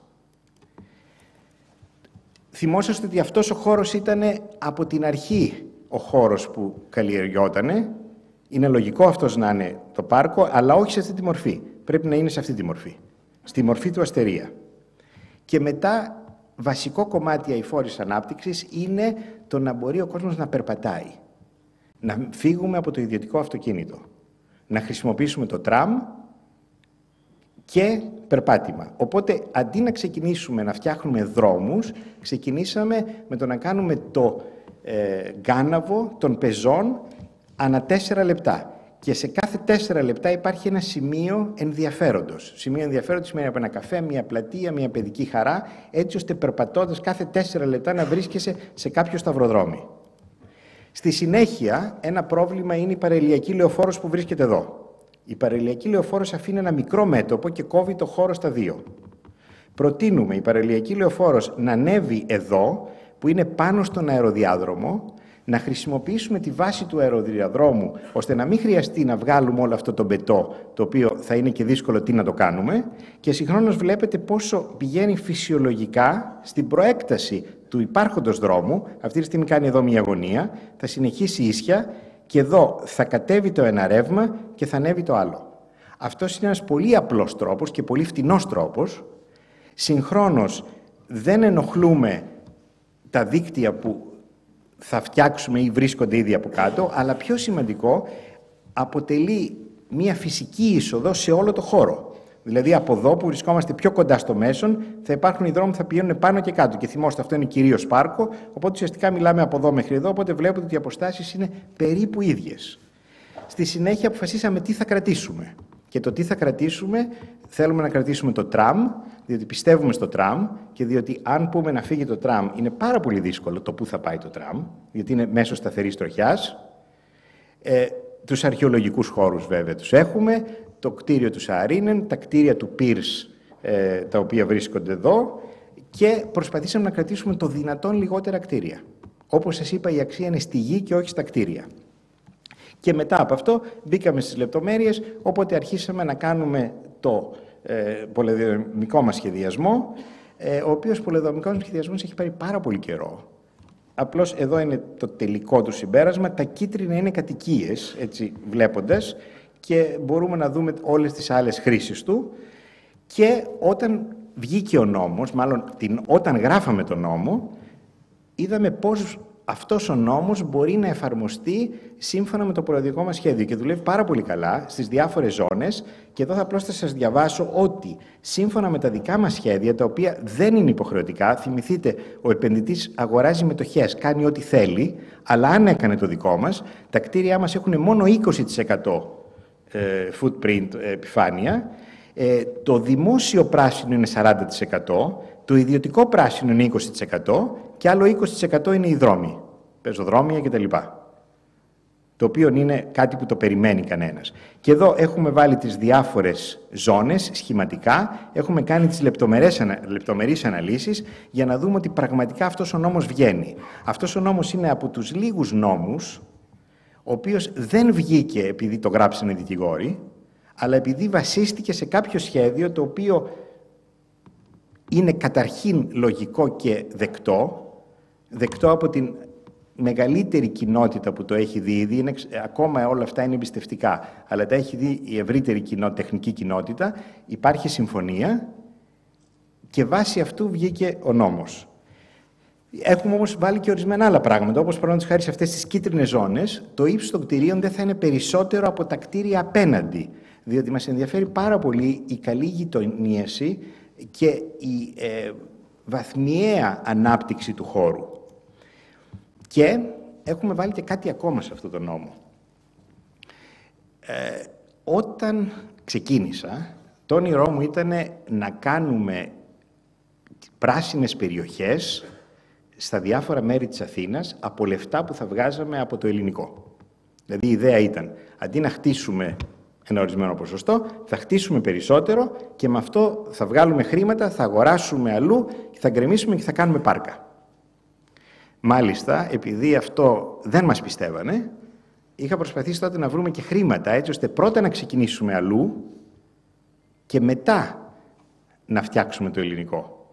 Θυμόσαστε ότι αυτός ο χώρος ήταν από την αρχή ο χώρος που καλλιεργιότανε. Είναι λογικό αυτός να είναι το πάρκο, αλλά όχι σε αυτή τη μορφή. Πρέπει να είναι σε αυτή τη μορφή. Στη μορφή του αστερία. Και μετά, βασικό κομμάτι αειφόρης ανάπτυξης είναι το να μπορεί ο κόσμος να περπατάει. Να φύγουμε από το ιδιωτικό αυτοκίνητο. Να χρησιμοποιήσουμε το τραμ και περπάτημα. Οπότε, αντί να ξεκινήσουμε να φτιάχνουμε δρόμους, ξεκινήσαμε με το να κάνουμε το γκάναβο των πεζών ανά 4 λεπτά. και σε κάθε 4 λεπτά υπάρχει ένα σημείο ενδιαφέροντος. Σημείο ενδιαφέροντος σημαίνει από ένα καφέ, μια πλατεία, μια παιδική χαρά, έτσι ώστε περπατώντας κάθε 4 λεπτά να βρίσκεσαι σε κάποιο σταυροδρόμι. Στη συνέχεια, ένα πρόβλημα είναι η παραλιακή λεωφόρος που βρίσκεται εδώ. Η παραλιακή λεωφόρος αφήνει ένα μικρό μέτωπο και κόβει το χώρο στα 2. Προτείνουμε η παραλιακή λεωφόρος να ανέβει εδώ, που είναι πάνω στον αεροδιάδρομο, να χρησιμοποιήσουμε τη βάση του αεροδιαδρόμου, ώστε να μην χρειαστεί να βγάλουμε όλο αυτό το μπετό, το οποίο θα είναι και δύσκολο τι να το κάνουμε, και συγχρόνως βλέπετε πόσο πηγαίνει φυσιολογικά στην προέκταση του υπάρχοντος δρόμου. Αυτή τη στιγμή κάνει εδώ μια γωνία, θα συνεχίσει ίσια και εδώ θα κατέβει το ένα ρεύμα και θα ανέβει το άλλο. Αυτός είναι ένας πολύ απλός τρόπος και πολύ φτηνός τρόπος. Συγχρόνως δεν ενοχλούμε τα δίκτυα που θα φτιάξουμε ή βρίσκονται ήδη από κάτω, αλλά πιο σημαντικό, αποτελεί μια φυσική είσοδο σε όλο το χώρο. Δηλαδή από εδώ που βρισκόμαστε πιο κοντά στο μέσον, θα υπάρχουν οι δρόμοι που θα πηγαίνουν πάνω και κάτω. Και θυμόστε, αυτό είναι κυρίως πάρκο, οπότε ουσιαστικά μιλάμε από εδώ μέχρι εδώ, οπότε βλέπετε ότι οι αποστάσεις είναι περίπου ίδιες. Στη συνέχεια αποφασίσαμε τι θα κρατήσουμε. Και το τι θα κρατήσουμε, θέλουμε να κρατήσουμε το τραμ, διότι πιστεύουμε στο τραμ και διότι αν πούμε να φύγει το τραμ, είναι πάρα πολύ δύσκολο το πού θα πάει το τραμ, γιατί είναι μέσω σταθερής τροχιάς. Τους αρχαιολογικούς χώρους βέβαια τους έχουμε, το κτίριο του Σααρίνεν, τα κτίρια του Πίρς, τα οποία βρίσκονται εδώ, και προσπαθήσαμε να κρατήσουμε το δυνατόν λιγότερα κτίρια. Όπως σας είπα, η αξία είναι στη γη και όχι στα κτίρια. Και μετά από αυτό μπήκαμε στις λεπτομέρειες, οπότε αρχίσαμε να κάνουμε το πολεοδομικό μας σχεδιασμό, ο οποίος πολεοδομικός μας σχεδιασμός έχει πάρει πάρα πολύ καιρό. Απλώς εδώ είναι το τελικό του συμπέρασμα, τα κίτρινα είναι κατοικίες, έτσι βλέποντας, και μπορούμε να δούμε όλες τις άλλες χρήσεις του. Και όταν βγήκε ο νόμος, μάλλον όταν γράφαμε τον νόμο, είδαμε πώς αυτός ο νόμος μπορεί να εφαρμοστεί σύμφωνα με το προοδευτικό μας σχέδιο και δουλεύει πάρα πολύ καλά στις διάφορες ζώνες. Και εδώ απλώς θα σας διαβάσω ότι σύμφωνα με τα δικά μας σχέδια, τα οποία δεν είναι υποχρεωτικά, θυμηθείτε, ο επενδυτής αγοράζει μετοχές, κάνει ό,τι θέλει, αλλά αν έκανε το δικό μας, τα κτίρια μας έχουν μόνο 20% footprint επιφάνεια, το δημόσιο πράσινο είναι 40%, το ιδιωτικό πράσινο είναι 20% και άλλο 20% είναι οι δρόμοι, πεζοδρόμια κτλ. Το οποίο είναι κάτι που το περιμένει κανένας. Και εδώ έχουμε βάλει τις διάφορες ζώνες σχηματικά, έχουμε κάνει τις λεπτομερείς αναλύσεις για να δούμε ότι πραγματικά αυτός ο νόμος βγαίνει. Αυτός ο νόμος είναι από τους λίγους νόμους, ο οποίος δεν βγήκε επειδή το γράψανε οι δικηγόροι, αλλά επειδή βασίστηκε σε κάποιο σχέδιο το οποίο είναι καταρχήν λογικό και δεκτό από την μεγαλύτερη κοινότητα που το έχει δει ήδη. Ακόμα όλα αυτά είναι εμπιστευτικά, αλλά τα έχει δει η ευρύτερη τεχνική κοινότητα. Υπάρχει συμφωνία και βάσει αυτού βγήκε ο νόμος. Έχουμε όμως βάλει και ορισμένα άλλα πράγματα, όπως παραδείγματος χάρη σε αυτές τις κίτρινες ζώνες, το ύψος των κτηρίων δεν θα είναι περισσότερο από τα κτίρια απέναντι, διότι μας ενδιαφέρει πάρα πολύ η καλή γειτονίαση και η βαθμιαία ανάπτυξη του χώρου. Και έχουμε βάλει και κάτι ακόμα σε αυτό το νόμο. Όταν ξεκίνησα, το όνειρό μου ήταν να κάνουμε πράσινες περιοχές στα διάφορα μέρη της Αθήνας από λεφτά που θα βγάζαμε από το ελληνικό. Δηλαδή η ιδέα ήταν, αντί να χτίσουμε ένα ορισμένο ποσοστό, θα χτίσουμε περισσότερο και με αυτό θα βγάλουμε χρήματα, θα αγοράσουμε αλλού και θα γκρεμίσουμε και θα κάνουμε πάρκα. Μάλιστα, επειδή αυτό δεν μας πιστεύανε, είχα προσπαθήσει τότε να βρούμε και χρήματα, έτσι ώστε πρώτα να ξεκινήσουμε αλλού και μετά να φτιάξουμε το ελληνικό.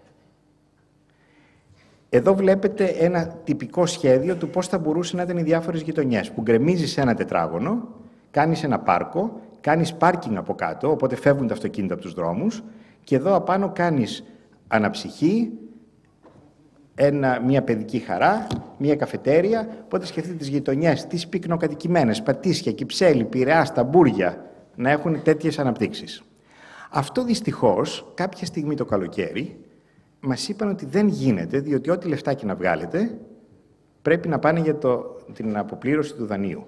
Εδώ βλέπετε ένα τυπικό σχέδιο του πώς θα μπορούσαν να ήταν οι διάφορες γειτονιές, που γκρεμίζεις ένα τετράγωνο, κάνεις ένα πάρκο, κάνεις πάρκινγκ από κάτω, οπότε φεύγουν τα αυτοκίνητα από τους δρόμους, και εδώ απάνω κάνεις αναψυχή, μια παιδική χαρά, μια καφετέρια, οπότε σκεφτείτε τις γειτονιές, τις πυκνοκατοικημένες, Πατήσια, Κυψέλη, Πειραιάς, Ταμπούρια, να έχουν τέτοιες αναπτύξεις. Αυτό δυστυχώς, κάποια στιγμή το καλοκαίρι, μας είπαν ότι δεν γίνεται, διότι ό,τι λεφτάκι να βγάλετε, πρέπει να πάνε για την αποπλήρωση του δανείου.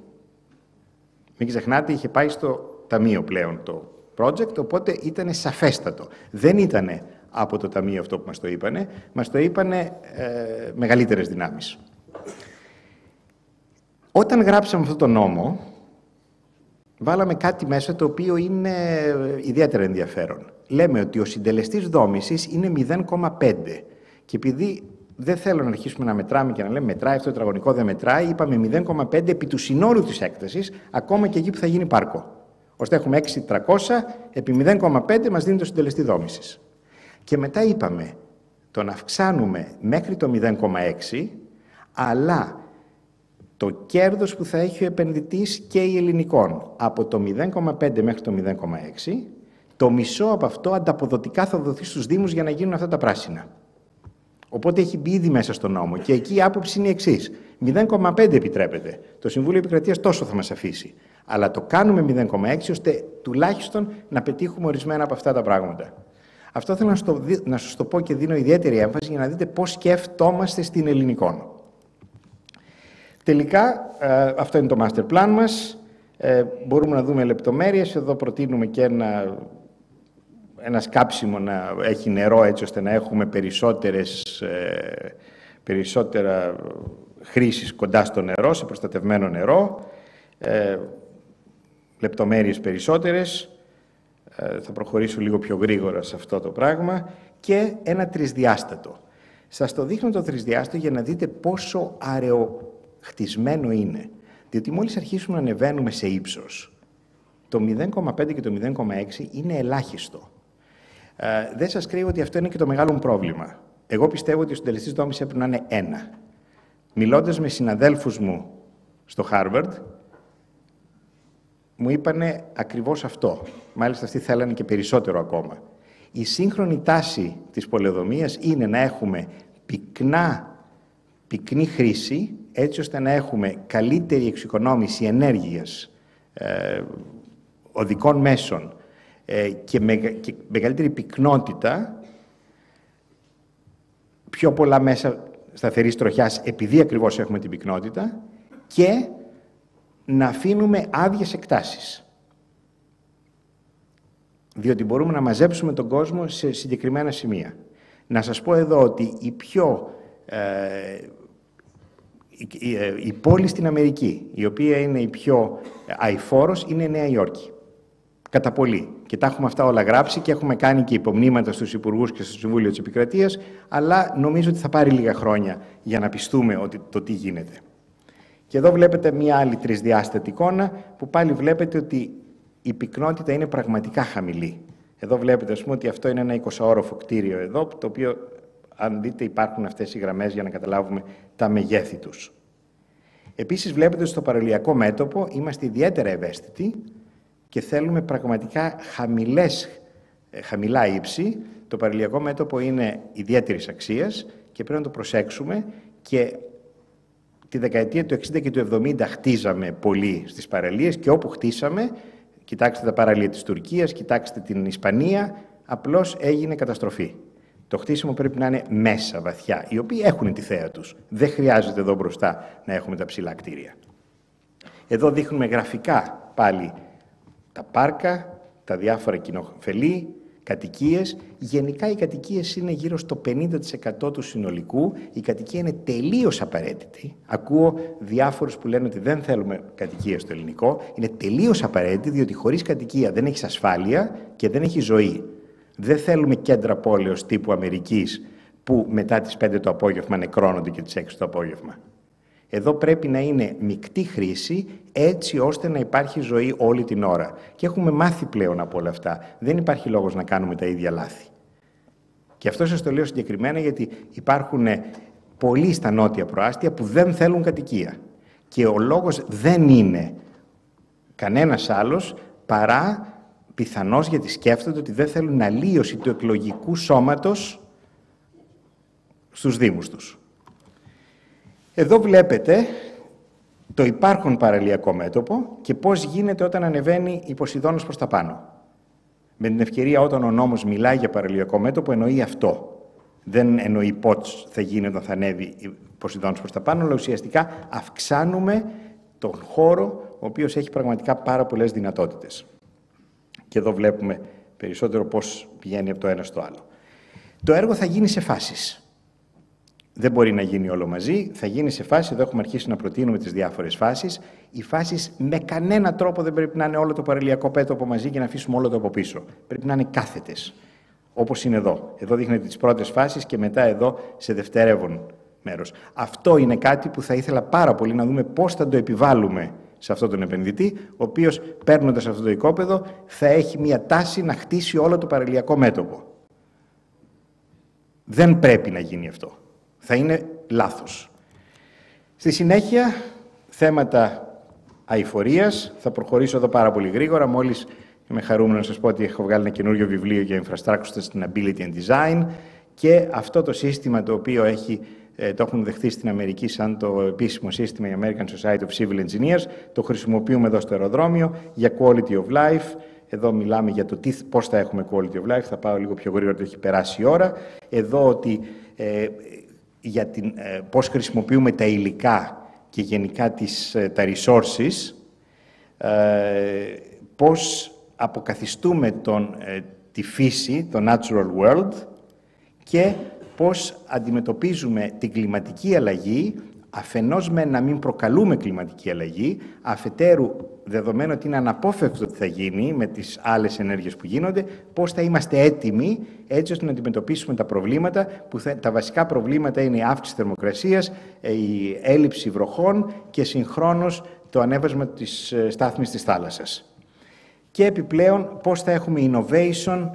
Μην ξεχνάτε, είχε πάει στο ταμείο πλέον το project, οπότε ήταν σαφέστατο. Δεν ήταν από το ταμείο αυτό που μας το είπανε μεγαλύτερες δυνάμεις. Όταν γράψαμε αυτό το νόμο, βάλαμε κάτι μέσα το οποίο είναι ιδιαίτερα ενδιαφέρον. Λέμε ότι ο συντελεστής δόμησης είναι 0,5 και επειδή δεν θέλω να αρχίσουμε να μετράμε και να λέμε μετράει αυτό το τετραγωνικό, δεν μετράει, είπαμε 0,5 επί του συνόλου της έκτασης, ακόμα και εκεί που θα γίνει πάρκο. Ώστε έχουμε 6.300 επί 0,5 μας δίνει το συντελεστή δόμησης. Και μετά είπαμε τον αυξάνουμε μέχρι το 0,6, αλλά το κέρδος που θα έχει ο επενδυτής και η ελληνικών από το 0,5 μέχρι το 0,6, το μισό από αυτό ανταποδοτικά θα δοθεί στους Δήμους για να γίνουν αυτά τα πράσινα. Οπότε έχει μπει ήδη μέσα στο νόμο και εκεί η άποψη είναι η εξής. 0,5 επιτρέπεται. Το Συμβούλιο Επικρατείας τόσο θα μας αφήσει. Αλλά το κάνουμε 0,6 ώστε τουλάχιστον να πετύχουμε ορισμένα από αυτά τα πράγματα. Αυτό θέλω να σας το πω και δίνω ιδιαίτερη έμφαση για να δείτε πώς σκεφτόμαστε στην ελληνικών. Τελικά, αυτό είναι το master plan μας. Μπορούμε να δούμε λεπτομέρειες. Εδώ προτείνουμε και ένα σκάψιμο να έχει νερό έτσι ώστε να έχουμε περισσότερα χρήσεις κοντά στο νερό, σε προστατευμένο νερό. Λεπτομέρειες περισσότερες. Θα προχωρήσω λίγο πιο γρήγορα σε αυτό το πράγμα. Και ένα τρισδιάστατο. Σας το δείχνω το τρισδιάστατο για να δείτε πόσο αραιοχτισμένο είναι. Διότι μόλις αρχίσουμε να ανεβαίνουμε σε ύψος, το 0,5 και το 0,6 είναι ελάχιστο. Δεν σας κρύβω ότι αυτό είναι και το μεγάλο μου πρόβλημα. Εγώ πιστεύω ότι ο συντελεστής δόμησης έπρεπε να είναι 1. Μιλώντας με συναδέλφους μου στο Harvard, μου είπανε ακριβώς αυτό. Μάλιστα αυτοί θέλανε και περισσότερο ακόμα. Η σύγχρονη τάση της πολεοδομίας είναι να έχουμε πυκνή χρήση, έτσι ώστε να έχουμε καλύτερη εξοικονόμηση ενέργειας, οδικών μέσων και μεγαλύτερη πυκνότητα, πιο πολλά μέσα σταθερής τροχιάς, επειδή ακριβώς έχουμε την πυκνότητα, και να αφήνουμε άδειες εκτάσεις. Διότι μπορούμε να μαζέψουμε τον κόσμο σε συγκεκριμένα σημεία. Να σας πω εδώ ότι η πόλη στην Αμερική, η οποία είναι η πιο αειφόρος, είναι η Νέα Υόρκη. Κατά πολύ. Και τα έχουμε αυτά όλα γράψει και έχουμε κάνει και υπομνήματα στους υπουργούς και στο Συμβούλιο της Επικρατείας, αλλά νομίζω ότι θα πάρει λίγα χρόνια για να πιστούμε ότι το τι γίνεται. Και εδώ βλέπετε μία άλλη τρισδιάστατη εικόνα, που πάλι βλέπετε ότι η πυκνότητα είναι πραγματικά χαμηλή. Εδώ βλέπετε, ας πούμε, ότι αυτό είναι ένα 20όροφο κτίριο εδώ, το οποίο, αν δείτε, υπάρχουν αυτές οι γραμμές για να καταλάβουμε τα μεγέθη τους. Επίσης, βλέπετε ότι στο παραλιακό μέτωπο είμαστε ιδιαίτερα ευαίσθητοι και θέλουμε πραγματικά χαμηλά ύψη. Το παραλιακό μέτωπο είναι ιδιαίτερης αξίας και πρέπει να το προσέξουμε, και τη δεκαετία του 60 και του 70 χτίζαμε πολύ στις παραλίες και όπου χτίσαμε, κοιτάξτε τα παραλία της Τουρκίας, κοιτάξτε την Ισπανία, απλώς έγινε καταστροφή. Το χτίσιμο πρέπει να είναι μέσα, βαθιά, οι οποίοι έχουν τη θέα τους. Δεν χρειάζεται εδώ μπροστά να έχουμε τα ψηλά κτίρια. Εδώ δείχνουμε γραφικά πάλι τα πάρκα, τα διάφορα κοινοφελή, κατοικίες. Γενικά οι κατοικίες είναι γύρω στο 50% του συνολικού. Η κατοικία είναι τελείως απαραίτητη. Ακούω διάφορους που λένε ότι δεν θέλουμε κατοικία στο ελληνικό. Είναι τελείως απαραίτητη, διότι χωρίς κατοικία δεν έχεις ασφάλεια και δεν έχει ζωή. Δεν θέλουμε κέντρα πόλεως τύπου Αμερικής, που μετά τις 5 το απόγευμα νεκρώνονται και τις 6 το απόγευμα. Εδώ πρέπει να είναι μεικτή χρήση, έτσι ώστε να υπάρχει ζωή όλη την ώρα. Και έχουμε μάθει πλέον από όλα αυτά. Δεν υπάρχει λόγος να κάνουμε τα ίδια λάθη. Και αυτό σας το λέω συγκεκριμένα, γιατί υπάρχουν πολλοί στα νότια προάστια που δεν θέλουν κατοικία. Και ο λόγος δεν είναι κανένας άλλος παρά πιθανώς γιατί σκέφτονται ότι δεν θέλουν αλλίωση του εκλογικού σώματος στους δήμους τους. Εδώ βλέπετε το υπάρχον παραλιακό μέτωπο και πώς γίνεται όταν ανεβαίνει η Ποσειδώνος προς τα πάνω. Με την ευκαιρία, όταν ο νόμος μιλάει για παραλιακό μέτωπο, εννοεί αυτό. Δεν εννοεί πώς θα γίνει όταν θα ανέβει η Ποσειδώνος προς τα πάνω, αλλά ουσιαστικά αυξάνουμε τον χώρο ο οποίος έχει πραγματικά πάρα πολλές δυνατότητες. Και εδώ βλέπουμε περισσότερο πώς πηγαίνει από το ένα στο άλλο. Το έργο θα γίνει σε φάσεις. Δεν μπορεί να γίνει όλο μαζί, θα γίνει σε φάσεις. Εδώ έχουμε αρχίσει να προτείνουμε τις διάφορες φάσεις. Οι φάσεις με κανένα τρόπο δεν πρέπει να είναι όλο το παραλιακό μέτωπο μαζί και να αφήσουμε όλο το από πίσω. Πρέπει να είναι κάθετες, όπως είναι εδώ. Εδώ δείχνετε τις πρώτες φάσεις και μετά εδώ σε δευτερεύον μέρος. Αυτό είναι κάτι που θα ήθελα πάρα πολύ να δούμε πώς θα το επιβάλλουμε σε αυτόν τον επενδυτή, ο οποίος παίρνοντας αυτό το οικόπεδο θα έχει μια τάση να χτίσει όλο το παραλιακό μέτωπο. Δεν πρέπει να γίνει αυτό. Θα είναι λάθος. Στη συνέχεια, θέματα αειφορίας. Θα προχωρήσω εδώ πάρα πολύ γρήγορα. Μόλις είμαι χαρούμενο να σας πω ότι έχω βγάλει ένα καινούριο βιβλίο για Infrastructure Sustainability and Design και αυτό το σύστημα το οποίο το έχουν δεχθεί στην Αμερική σαν το επίσημο σύστημα η American Society of Civil Engineers. Το χρησιμοποιούμε εδώ στο αεροδρόμιο για quality of life. Εδώ μιλάμε για το πώς θα έχουμε quality of life. Θα πάω λίγο πιο γρήγορα, έχει περάσει η ώρα. Εδώ ότι για πώς χρησιμοποιούμε τα υλικά και γενικά τα resources, πώς αποκαθιστούμε τη φύση, το natural world και πώς αντιμετωπίζουμε την κλιματική αλλαγή, αφενός με να μην προκαλούμε κλιματική αλλαγή, αφετέρου δεδομένου ότι είναι αναπόφευκτο ότι θα γίνει με τις άλλες ενέργειες που γίνονται, πώς θα είμαστε έτοιμοι έτσι ώστε να αντιμετωπίσουμε τα προβλήματα, τα βασικά προβλήματα είναι η αύξηση θερμοκρασίας, η έλλειψη βροχών και συγχρόνως το ανέβασμα της στάθμης της θάλασσας. Και επιπλέον πώς θα έχουμε innovation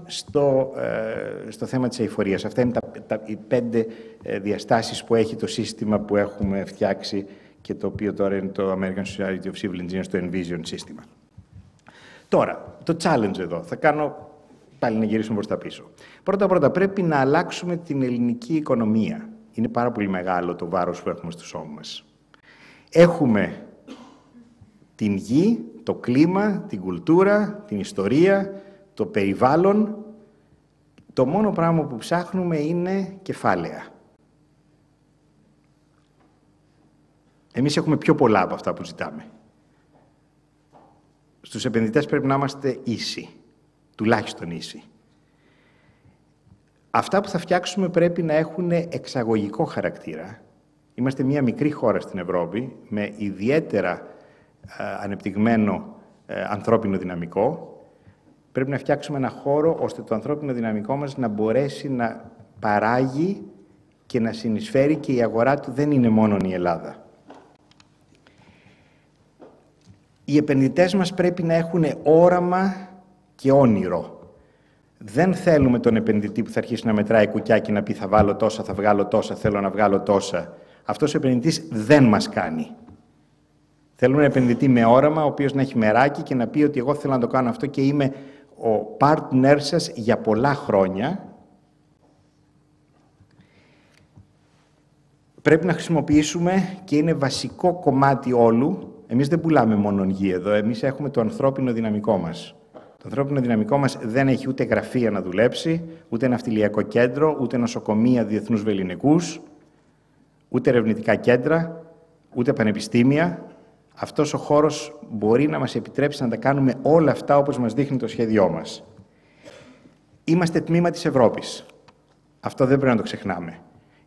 στο θέμα της αειφορίας. Αυτά είναι οι 5 διαστάσεις που έχει το σύστημα που έχουμε φτιάξει και το οποίο τώρα είναι το American Society of Civil Engineers, το Envision σύστημα. Τώρα, το challenge εδώ. Θα κάνω πάλι να γυρίσουμε προς τα πίσω. Πρώτα, πρέπει να αλλάξουμε την ελληνική οικονομία. Είναι πάρα πολύ μεγάλο το βάρος που έχουμε στους ώμους μας. Έχουμε την γη, το κλίμα, την κουλτούρα, την ιστορία, το περιβάλλον. Το μόνο πράγμα που ψάχνουμε είναι κεφάλαια. Εμείς έχουμε πιο πολλά από αυτά που ζητάμε. Στους επενδυτές πρέπει να είμαστε ίσοι, τουλάχιστον ίσοι. Αυτά που θα φτιάξουμε πρέπει να έχουν εξαγωγικό χαρακτήρα. Είμαστε μια μικρή χώρα στην Ευρώπη, με ιδιαίτερα ανεπτυγμένο ανθρώπινο δυναμικό. Πρέπει να φτιάξουμε ένα χώρο ώστε το ανθρώπινο δυναμικό μας να μπορέσει να παράγει και να συνεισφέρει και η αγορά του δεν είναι μόνο η Ελλάδα. Οι επενδυτές μας πρέπει να έχουν όραμα και όνειρο. Δεν θέλουμε τον επενδυτή που θα αρχίσει να μετράει κουκιά και να πει θα βάλω τόσα, θα βγάλω τόσα, θέλω να βγάλω τόσα. Αυτός ο επενδυτής δεν μας κάνει. Θέλουμε ένα επενδυτή με όραμα, ο οποίος να έχει μεράκι και να πει ότι εγώ θέλω να το κάνω αυτό και είμαι ο partner σας για πολλά χρόνια. Πρέπει να χρησιμοποιήσουμε και είναι βασικό κομμάτι όλου. Εμείς δεν πουλάμε μόνο γη εδώ, εμείς έχουμε το ανθρώπινο δυναμικό μας. Το ανθρώπινο δυναμικό μας δεν έχει ούτε γραφεία να δουλέψει, ούτε ναυτιλιακό κέντρο, ούτε νοσοκομεία διεθνούς βεληνικούς, ούτε ερευνητικά κέντρα, ούτε πανεπιστήμια. Αυτός ο χώρος μπορεί να μας επιτρέψει να τα κάνουμε όλα αυτά όπως μας δείχνει το σχέδιό μας. Είμαστε τμήμα της Ευρώπης. Αυτό δεν πρέπει να το ξεχνάμε.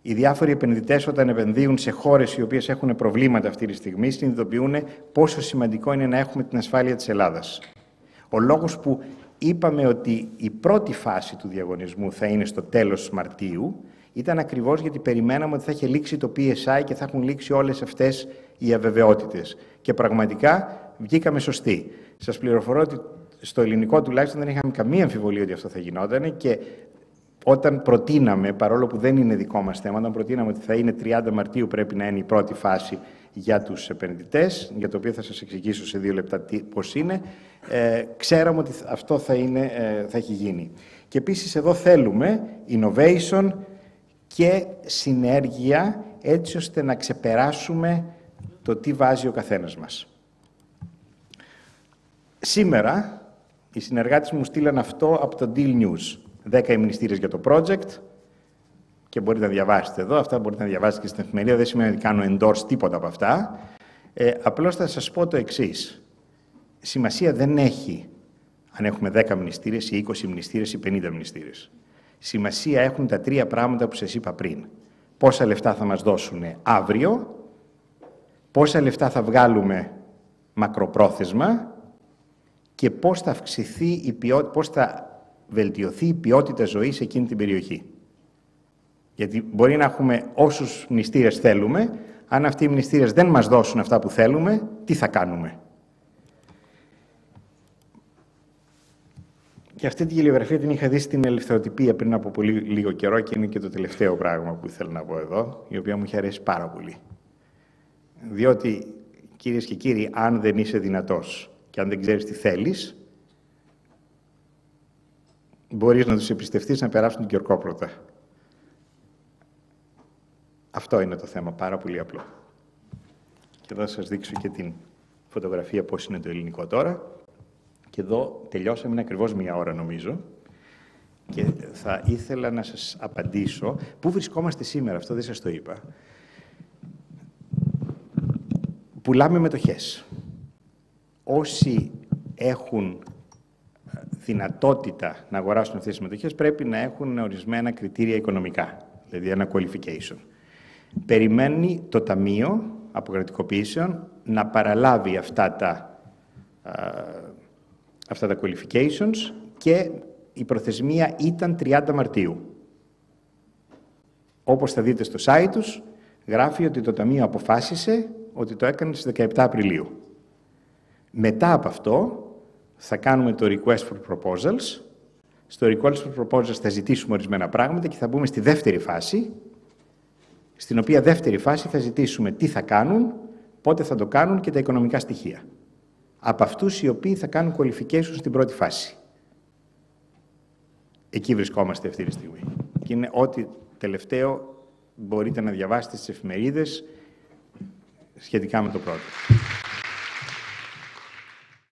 Οι διάφοροι επενδυτές όταν επενδύουν σε χώρες οι οποίες έχουν προβλήματα αυτή τη στιγμή συνειδητοποιούν πόσο σημαντικό είναι να έχουμε την ασφάλεια της Ελλάδας. Ο λόγος που είπαμε ότι η πρώτη φάση του διαγωνισμού θα είναι στο τέλος Μαρτίου ήταν ακριβώς γιατί περιμέναμε ότι θα είχε λήξει το PSI και θα έχουν λήξει όλες αυτές οι αβεβαιότητες. Και πραγματικά βγήκαμε σωστοί. Σας πληροφορώ ότι στο ελληνικό τουλάχιστον δεν είχαμε καμία αμφιβολία ότι αυτό θα γινόταν και όταν προτείναμε, παρόλο που δεν είναι δικό μας θέμα, όταν προτείναμε ότι θα είναι 30 Μαρτίου πρέπει να είναι η πρώτη φάση για τους επενδυτές, για το οποίο θα σας εξηγήσω σε 2 λεπτά πώς είναι, ξέραμε ότι αυτό θα έχει γίνει. Και επίσης εδώ θέλουμε innovation και συνέργεια έτσι ώστε να ξεπεράσουμε το τι βάζει ο καθένας μας. Σήμερα, οι συνεργάτες μου στείλαν αυτό από το Deal News. 10 ημινιστήρες για το project και μπορείτε να διαβάσετε εδώ. Αυτά μπορείτε να διαβάσετε και στην εφημερίδα. Δεν σημαίνει ότι κάνω endorse τίποτα από αυτά. Απλώς θα σας πω το εξής. σημασία δεν έχει αν έχουμε 10 μνηστήρες ή 20 μνηστήρες ή 50 μνηστήρες. Σημασία έχουν τα τρία πράγματα που σας είπα πριν. Πόσα λεφτά θα μας δώσουν αύριο, πόσα λεφτά θα βγάλουμε μακροπρόθεσμα και πώς θα αυξηθεί πώς θα βελτιωθεί η ποιότητα ζωής σε εκείνη την περιοχή. Γιατί μπορεί να έχουμε όσους μνηστήρες θέλουμε, αν αυτοί οι μνηστήρες δεν μας δώσουν αυτά που θέλουμε, τι θα κάνουμε. Και αυτή τη γελιογραφία την είχα δει στην Ελευθεροτυπία πριν από πολύ λίγο καιρό και είναι και το τελευταίο πράγμα που ήθελα να πω εδώ, η οποία μου είχε αρέσει πάρα πολύ. Διότι, κυρίες και κύριοι, αν δεν είσαι δυνατός και αν δεν ξέρεις τι θέλεις, μπορείς να τους εμπιστευτείς να περάσουν την Κυρκόπλωτα. Αυτό είναι το θέμα, πάρα πολύ απλό. Και εδώ θα σας δείξω και την φωτογραφία πώς είναι το ελληνικό τώρα. Και εδώ τελειώσαμε, είναι ακριβώς 1 ώρα νομίζω. Και θα ήθελα να σας απαντήσω. Πού βρισκόμαστε σήμερα, αυτό δεν σας το είπα. Πουλάμε μετοχές. Όσοι έχουν δυνατότητα να αγοράσουν αυτές τις μετοχές πρέπει να έχουν ορισμένα κριτήρια οικονομικά, δηλαδή ένα qualification. Περιμένει το Ταμείο Αποκρατικοποιήσεων να παραλάβει αυτά τα qualifications και η προθεσμία ήταν 30 Μαρτίου. Όπως θα δείτε στο site τους, γράφει ότι το Ταμείο αποφάσισε ότι το έκανε στις 17 Απριλίου. Μετά από αυτό θα κάνουμε το Request for Proposals. Στο Request for Proposals θα ζητήσουμε ορισμένα πράγματα και θα μπούμε στη δεύτερη φάση, στην οποία δεύτερη φάση θα ζητήσουμε τι θα κάνουν, πότε θα το κάνουν και τα οικονομικά στοιχεία. Από αυτούς οι οποίοι θα κάνουν qualifications στην πρώτη φάση. Εκεί βρισκόμαστε αυτή τη στιγμή. Και είναι ό,τι τελευταίο μπορείτε να διαβάσετε στις εφημερίδες σχετικά με το πρώτο.